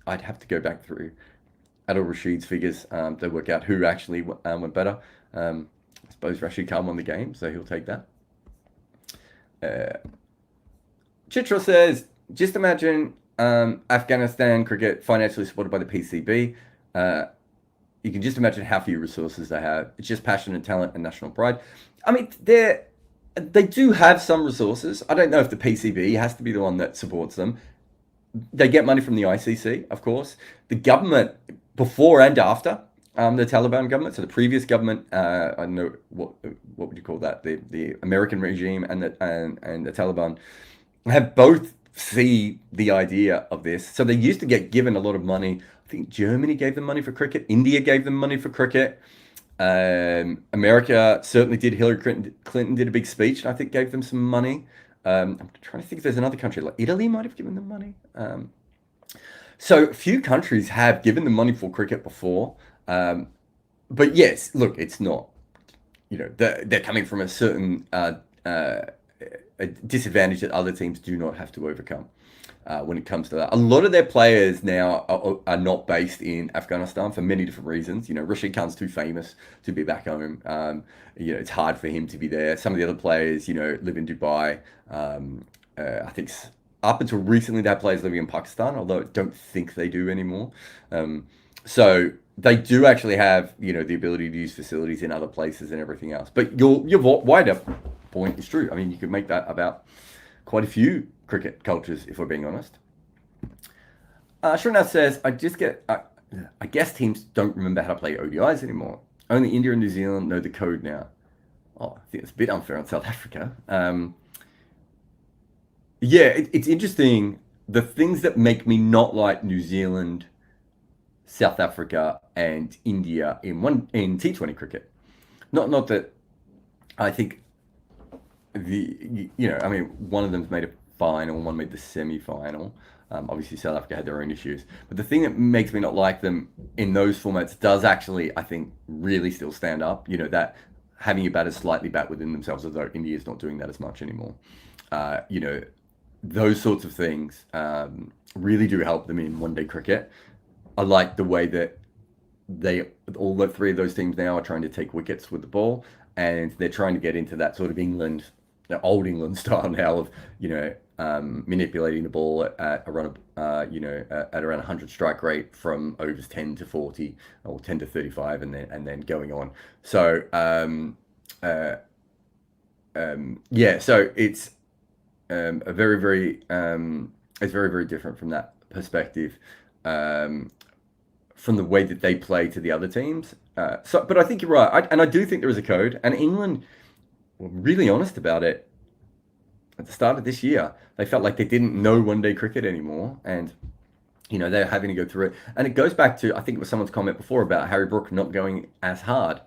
I'd have to go back through Adil Rashid's figures to work out who actually went better. I suppose Rashid Khan won the game, so he'll take that. Chitra says, just imagine Afghanistan cricket financially supported by the PCB. You can just imagine how few resources they have. It's just passion and talent and national pride. I mean, they do have some resources. I don't know if the PCB has to be the one that supports them. They get money from the ICC, of course. The government, before and after the Taliban government, so the previous government, I don't know what would you call that? The American regime and the Taliban have both see the idea of this. So they used to get given a lot of money. I think Germany gave them money for cricket. India gave them money for cricket. America certainly did. Hillary Clinton did a big speech and I think gave them some money. I'm trying to think if there's another country, like Italy might have given them money. So a few countries have given them money for cricket before. But yes, look, it's not, they're coming from a certain a disadvantage that other teams do not have to overcome when it comes to that. A lot of their players now are not based in Afghanistan for many different reasons. Rashid Khan's too famous to be back home. It's hard for him to be there. Some of the other players, live in Dubai. I think up until recently they had players living in Pakistan, although I don't think they do anymore. So they do actually have, the ability to use facilities in other places and everything else. But your wider point is true. I mean, you could make that about quite a few cricket cultures, if we're being honest. Shrinath says, I guess teams don't remember how to play ODIs anymore. Only India and New Zealand know the code now. Oh, I think it's a bit unfair on South Africa. It's interesting. The things that make me not like New Zealand, South Africa, and India in T20 cricket. Not that I think one of them's made a final, one made the semi-final. Obviously, South Africa had their own issues. But the thing that makes me not like them in those formats does actually, I think, really still stand up. That having your batters slightly bat within themselves, although India's not doing that as much anymore. Those sorts of things really do help them in one-day cricket. I like the way that all the three of those teams now are trying to take wickets with the ball, and they're trying to get into that sort of old England style now of, manipulating the ball at around at around 100 strike rate from overs 10 to 40 or 10 to 35 and then going on. So so it's a very, very it's very, very different from that perspective, from the way that they play to the other teams. But I think you're right. I do think there is a code, and England were really honest about it at the start of this year. They felt like they didn't know one-day cricket anymore, and they're having to go through it. And it goes back to, I think it was someone's comment before about Harry Brook not going as hard.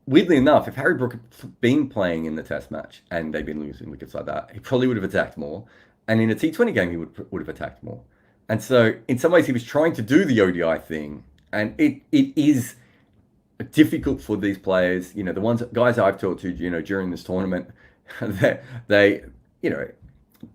Weirdly enough, if Harry Brook had been playing in the Test match and they'd been losing wickets like that, he probably would have attacked more. And in a T20 game, he would have attacked more. And so, in some ways, he was trying to do the ODI thing, and it is difficult for these players. The guys I've talked to, during this tournament, they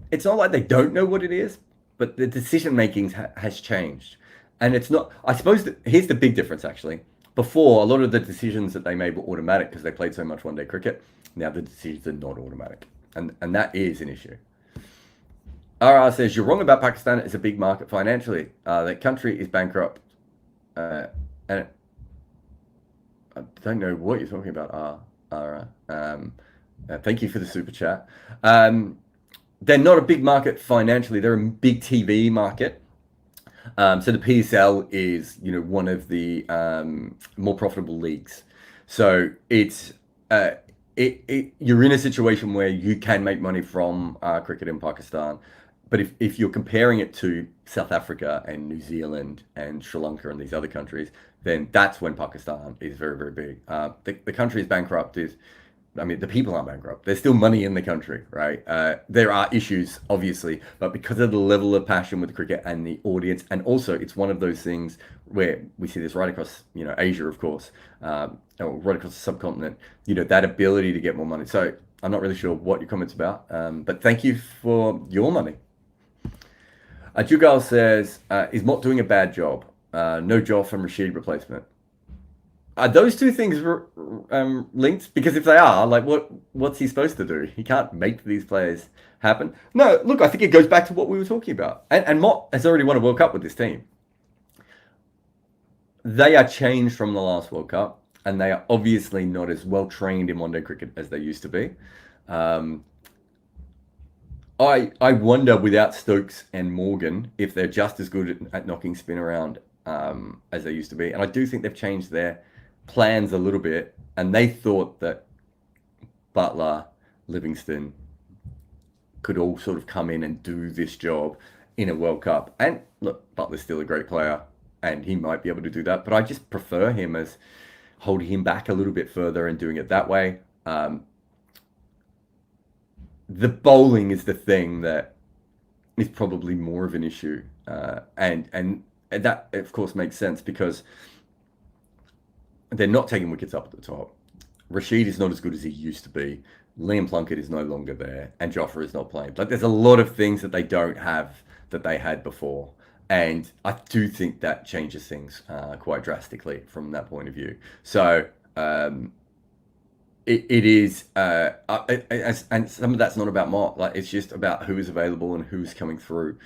it's not like they don't know what it is, but the decision making has changed. And it's not, I suppose, here's the big difference actually. Before, a lot of the decisions that they made were automatic because they played so much one day cricket. Now the decisions are not automatic. And that is an issue. RR says, you're wrong about Pakistan. It's a big market financially. The country is bankrupt. And I don't know what you're talking about, RR. Thank you for the super chat. They're not a big market financially. They're a big TV market. So the PSL is, one of the more profitable leagues. So it's you're in a situation where you can make money from cricket in Pakistan. But if you're comparing it to South Africa and New Zealand and Sri Lanka and these other countries, then that's when Pakistan is very, very big. The country is bankrupt. The people aren't bankrupt. There's still money in the country, right? There are issues, obviously, but because of the level of passion with cricket and the audience, and also it's one of those things where we see this right across, Asia, of course, or right across the subcontinent, that ability to get more money. So I'm not really sure what your comment's about, but thank you for your money. Jugal says, is Mott doing a bad job? No job from Rashid replacement. Are those two things linked? Because if they are, what's he supposed to do? He can't make these players happen. No, look, I think it goes back to what we were talking about. And Mott has already won a World Cup with this team. They are changed from the last World Cup, and they are obviously not as well trained in one-day cricket as they used to be. I wonder, without Stokes and Morgan, if they're just as good at knocking spin around as they used to be. And I do think they've changed their plans a little bit, and they thought that Butler, Livingston could all sort of come in and do this job in a World Cup. And look, Butler's still a great player, and he might be able to do that, but I just prefer him as holding him back a little bit further and doing it that way. The bowling is the thing that is probably more of an issue, and that of course makes sense because they're not taking wickets up at the top. Rashid is not as good as he used to be. Liam Plunkett is no longer there, and Jofra is not playing. There's a lot of things that they don't have that they had before, and I do think that changes things quite drastically from that point of view. So it is, and some of that's not about Mott. It's just about who is available and who's coming through.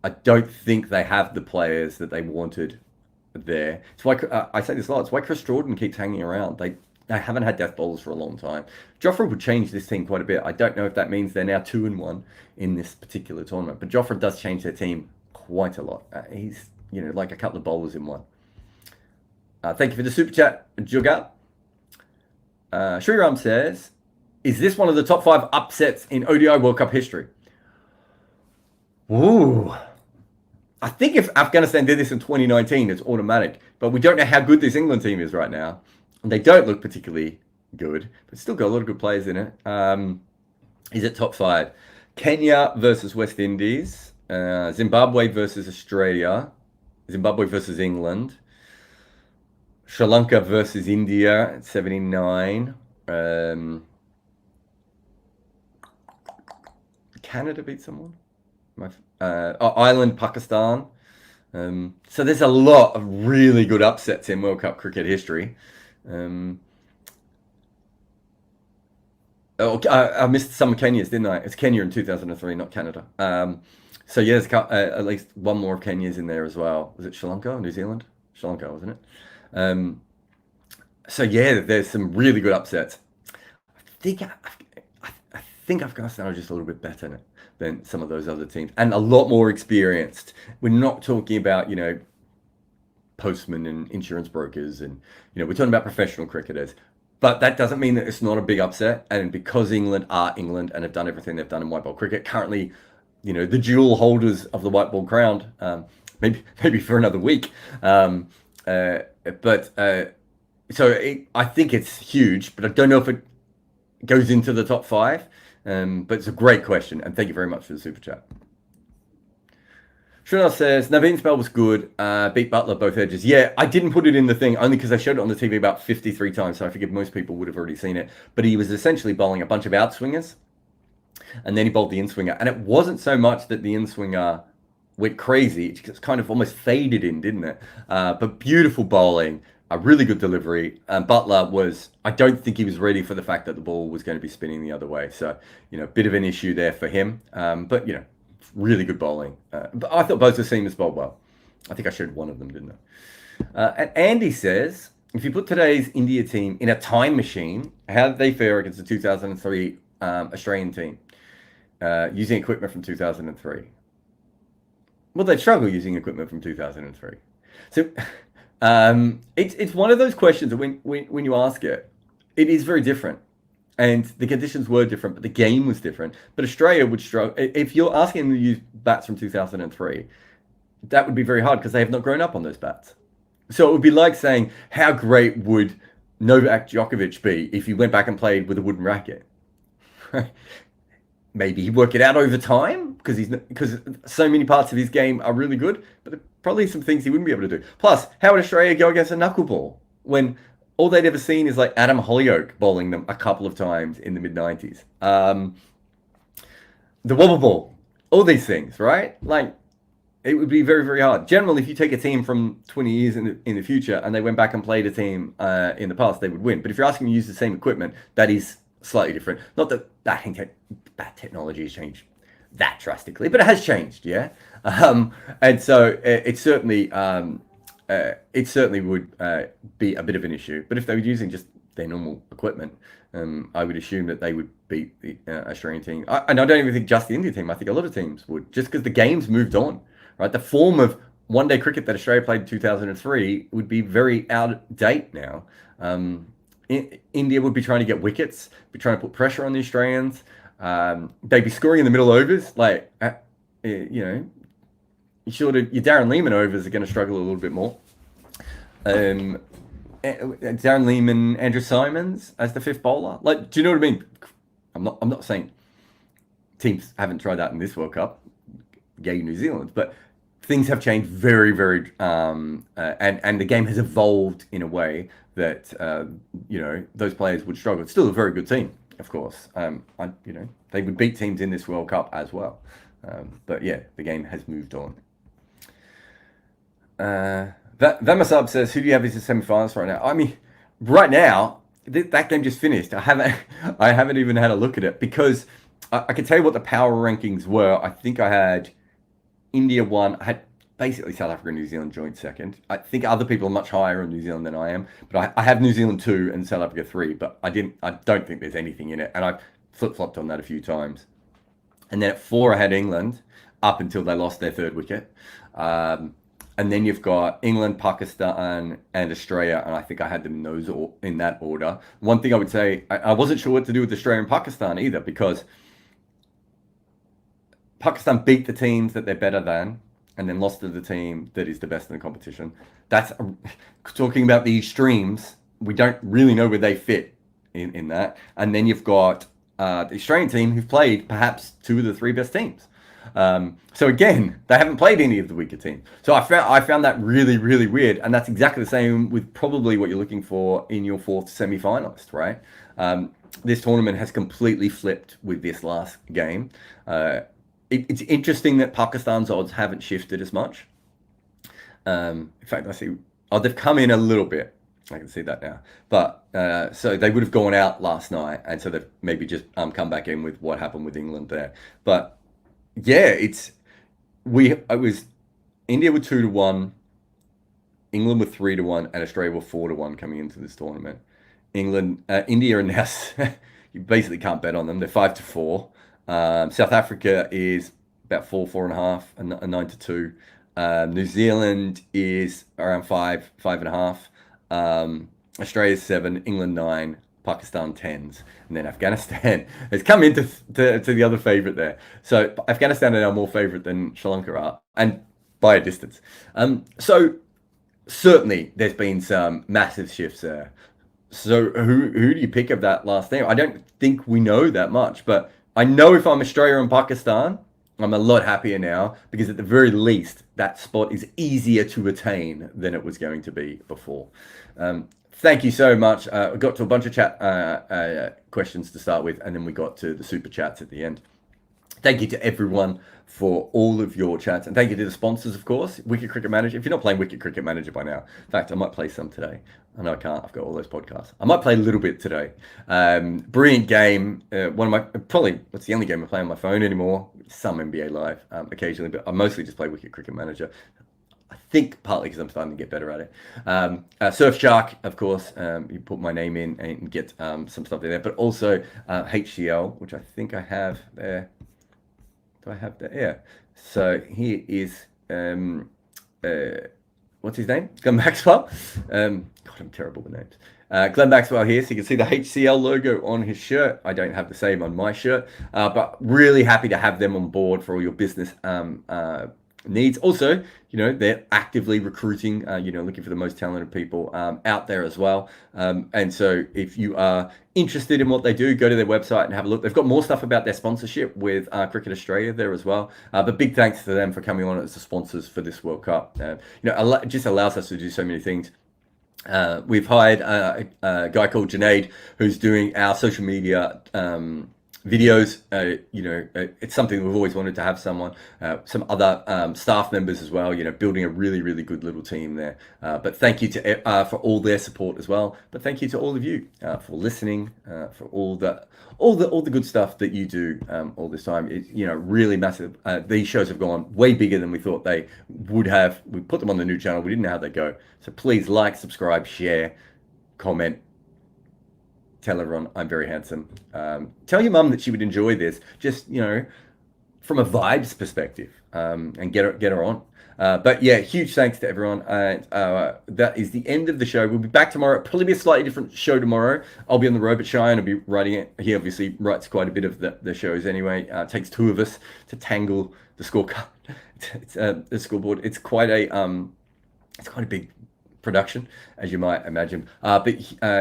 I don't think they have the players that they wanted there. It's why I say this a lot. It's why Chris Jordan keeps hanging around. They haven't had death bowlers for a long time. Jofra would change this team quite a bit. I don't know if that means they're now 2-1 in this particular tournament, but Jofra does change their team quite a lot. He's like a couple of bowlers in one. Thank you for the super chat, Jugat. Sriram says, is this one of the top 5 upsets in ODI World Cup history? Ooh. I think if Afghanistan did this in 2019, it's automatic. But we don't know how good this England team is right now. And they don't look particularly good, but still got a lot of good players in it. Is it top 5? Kenya versus West Indies. Zimbabwe versus Australia. Zimbabwe versus England. Sri Lanka versus India at 79. Canada beat someone. Ireland, Pakistan. So there's a lot of really good upsets in World Cup cricket history. I missed some of Kenya's, didn't I? It's Kenya in 2003, not Canada. So yeah, there's at least one more of Kenya's in there as well. Was it Sri Lanka or New Zealand? Sri Lanka, wasn't it? So yeah, there's some really good upsets. I think Afghanistan are just a little bit better than some of those other teams, and a lot more experienced. We're not talking about postmen and insurance brokers, and we're talking about professional cricketers. But that doesn't mean that it's not a big upset. And because England are England and have done everything they've done in white ball cricket, currently, the dual holders of the white ball crown, maybe for another week. So I think it's huge, but I don't know if it goes into the top 5. But it's a great question, and thank you very much for the super chat. Shrinath says, Naveen's spell was good, beat Butler both edges. Yeah, I didn't put it in the thing, only because they showed it on the TV about 53 times, so I figured most people would have already seen it. But he was essentially bowling a bunch of outswingers, and then he bowled the in-swinger. And it wasn't so much that the in-swinger went crazy. It just kind of almost faded in, didn't it? But beautiful bowling, a really good delivery. And Butler I don't think he was ready for the fact that the ball was going to be spinning the other way. So, a bit of an issue there for him. But, really good bowling. But I thought both the seamers bowled well. I think I showed one of them, didn't I? And Andy says, if you put today's India team in a time machine, how did they fare against the 2003 Australian team using equipment from 2003? Well, they'd struggle using equipment from 2003. So it's one of those questions that when you ask it, it is very different. And the conditions were different, but the game was different. But Australia would struggle. If you're asking them to use bats from 2003, that would be very hard because they have not grown up on those bats. So it would be like saying, how great would Novak Djokovic be if he went back and played with a wooden racket? Maybe he'd work it out over time because so many parts of his game are really good, but there are probably some things he wouldn't be able to do. Plus, how would Australia go against a knuckleball when all they'd ever seen is like Adam Hollyoak bowling them a couple of times in the mid-90s? The wobble ball, all these things, right? Like, it would be very, very hard. Generally, if you take a team from 20 years in the future and they went back and played a team in the past, they would win. But if you're asking them to use the same equipment, that is slightly different. Not that bat technology has changed that drastically, but it has changed, yeah. And so it certainly would be a bit of an issue. But if they were using just their normal equipment, I would assume that they would beat the Australian team. And I don't even think just the Indian team. I think a lot of teams would, just because the game's moved on. Right, the form of one-day cricket that Australia played in 2003 would be very out of date now. India would be trying to get wickets, be trying to put pressure on the Australians. They'd be scoring in the middle overs, like your Darren Lehmann overs are going to struggle a little bit more. Darren Lehmann, Andrew Simons as the fifth bowler. Like, do you know what I mean? I'm not saying teams haven't tried that in this World Cup. Yay, New Zealand, but things have changed very, very, and the game has evolved in a way that those players would struggle. It's still a very good team, of course. They would beat teams in this World Cup as well, but yeah, the game has moved on. Vamasab says, "Who do you have as the semi-finals right now?" I mean, right now that game just finished. I haven't even had a look at it because I can tell you what the power rankings were. I think I had India 1. I had basically South Africa and New Zealand joint second. I think other people are much higher in New Zealand than I am, but I have New Zealand 2 and South Africa 3, but I don't think there's anything in it, and I flip-flopped on that a few times. And then at 4 I had England up until they lost their third wicket. And then you've got England, Pakistan, and Australia, and I think I had them in that order. One thing I would say, I wasn't sure what to do with Australia and Pakistan either, because Pakistan beat the teams that they're better than, and then lost to the team that is the best in the competition. That's talking about the extremes. We don't really know where they fit in that. And then you've got the Australian team who've played perhaps 2 of the 3 best teams. So again, they haven't played any of the weaker teams. So I found that really, really weird. And that's exactly the same with probably what you're looking for in your 4th semi-finalist, right? This tournament has completely flipped with this last game. It's interesting that Pakistan's odds haven't shifted as much. In fact, I see, they've come in a little bit. I can see that now. But so they would have gone out last night, and so they've maybe just come back in with what happened with England there. But yeah, it was India with 2-1, England with 3-1, and Australia with 4-1 coming into this tournament. India are now you basically can't bet on them. They're 5-4. South Africa is about 4.5, and 9-2. New Zealand is around 5.5. Australia 7, England 9, Pakistan 10s, and then Afghanistan has come into to the other favourite there. So Afghanistan are now more favourite than Sri Lanka are, and by a distance. So certainly there's been some massive shifts there. So who do you pick of that last team? I don't think we know that much, but I know if I'm Australia and Pakistan, I'm a lot happier now, because at the very least, that spot is easier to attain than it was going to be before. Thank you so much. We got to a bunch of chat questions to start with, and then we got to the super chats at the end. Thank you to everyone for all of your chats, and thank you to the sponsors, of course. Wicked Cricket Manager. If you're not playing Wicked Cricket Manager by now, in fact, I might play some today. I know I can't. I've got all those podcasts. I might play a little bit today. Brilliant game. One of my probably that's the only game I play on my phone anymore. Some NBA Live occasionally, but I mostly just play Wicked Cricket Manager. I think partly because I'm starting to get better at it. Surfshark, of course, you put my name in and get some stuff in there, but also HCL, which I think I have there. Do I have that? Yeah. So here is what's his name? Glenn Maxwell. God, I'm terrible with names. Glenn Maxwell here, so you can see the HCL logo on his shirt. I don't have the same on my shirt, but really happy to have them on board for all your business needs. Also, they're actively recruiting, looking for the most talented people out there as well. And so if you are interested in what they do, go to their website and have a look. They've got more stuff about their sponsorship with Cricket Australia there as well. But big thanks to them for coming on as the sponsors for this World Cup. It just allows us to do so many things. We've hired a guy called Junaid who's doing our social media videos. It's something we've always wanted to have some other staff members as well, building a really, really good little team there. But thank you to for all their support as well. But thank you to all of you for listening, for all the good stuff that you do all this time. It's really massive. These shows have gone way bigger than we thought they would have. We put them on the new channel. We didn't know how they go. So please like, subscribe, share, comment. Tell everyone I'm very handsome. Tell your mum that she would enjoy this, just from a vibes perspective, and get her on. But yeah, huge thanks to everyone. That is the end of the show. We'll be back tomorrow. Probably be a slightly different show tomorrow. I'll be on the road, but Cheyenne will be writing it. He obviously writes quite a bit of the shows anyway. It takes two of us to tangle the scorecard. It's the scoreboard. It's quite a big production, as you might imagine. But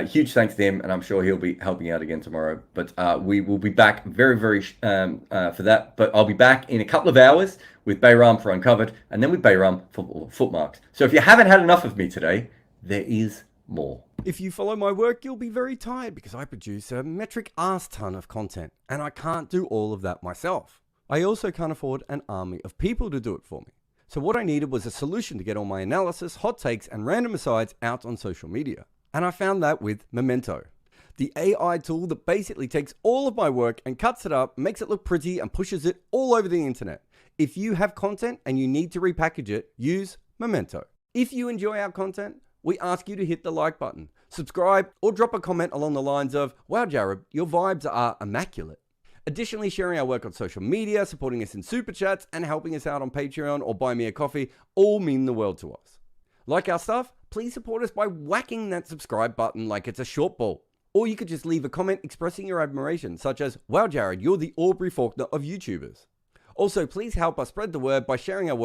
huge thanks to him, and I'm sure he'll be helping out again tomorrow. But we will be back very, very for that. But I'll be back in a couple of hours with Bayram for Uncovered, and then with Bayram for Footmarks. So if you haven't had enough of me today, there is more. If you follow my work, you'll be very tired because I produce a metric ass ton of content, and I can't do all of that myself. I also can't afford an army of people to do it for me. So what I needed was a solution to get all my analysis, hot takes, and random asides out on social media. And I found that with Memento, the AI tool that basically takes all of my work and cuts it up, makes it look pretty, and pushes it all over the internet. If you have content and you need to repackage it, use Memento. If you enjoy our content, we ask you to hit the like button, subscribe, or drop a comment along the lines of, "Wow, Jared, your vibes are immaculate." Additionally, sharing our work on social media, supporting us in super chats, and helping us out on Patreon or Buy Me a Coffee all mean the world to us. Like our stuff? Please support us by whacking that subscribe button like it's a short ball. Or you could just leave a comment expressing your admiration, such as, "Wow, Jared, you're the Aubrey Faulkner of YouTubers." Also, please help us spread the word by sharing our work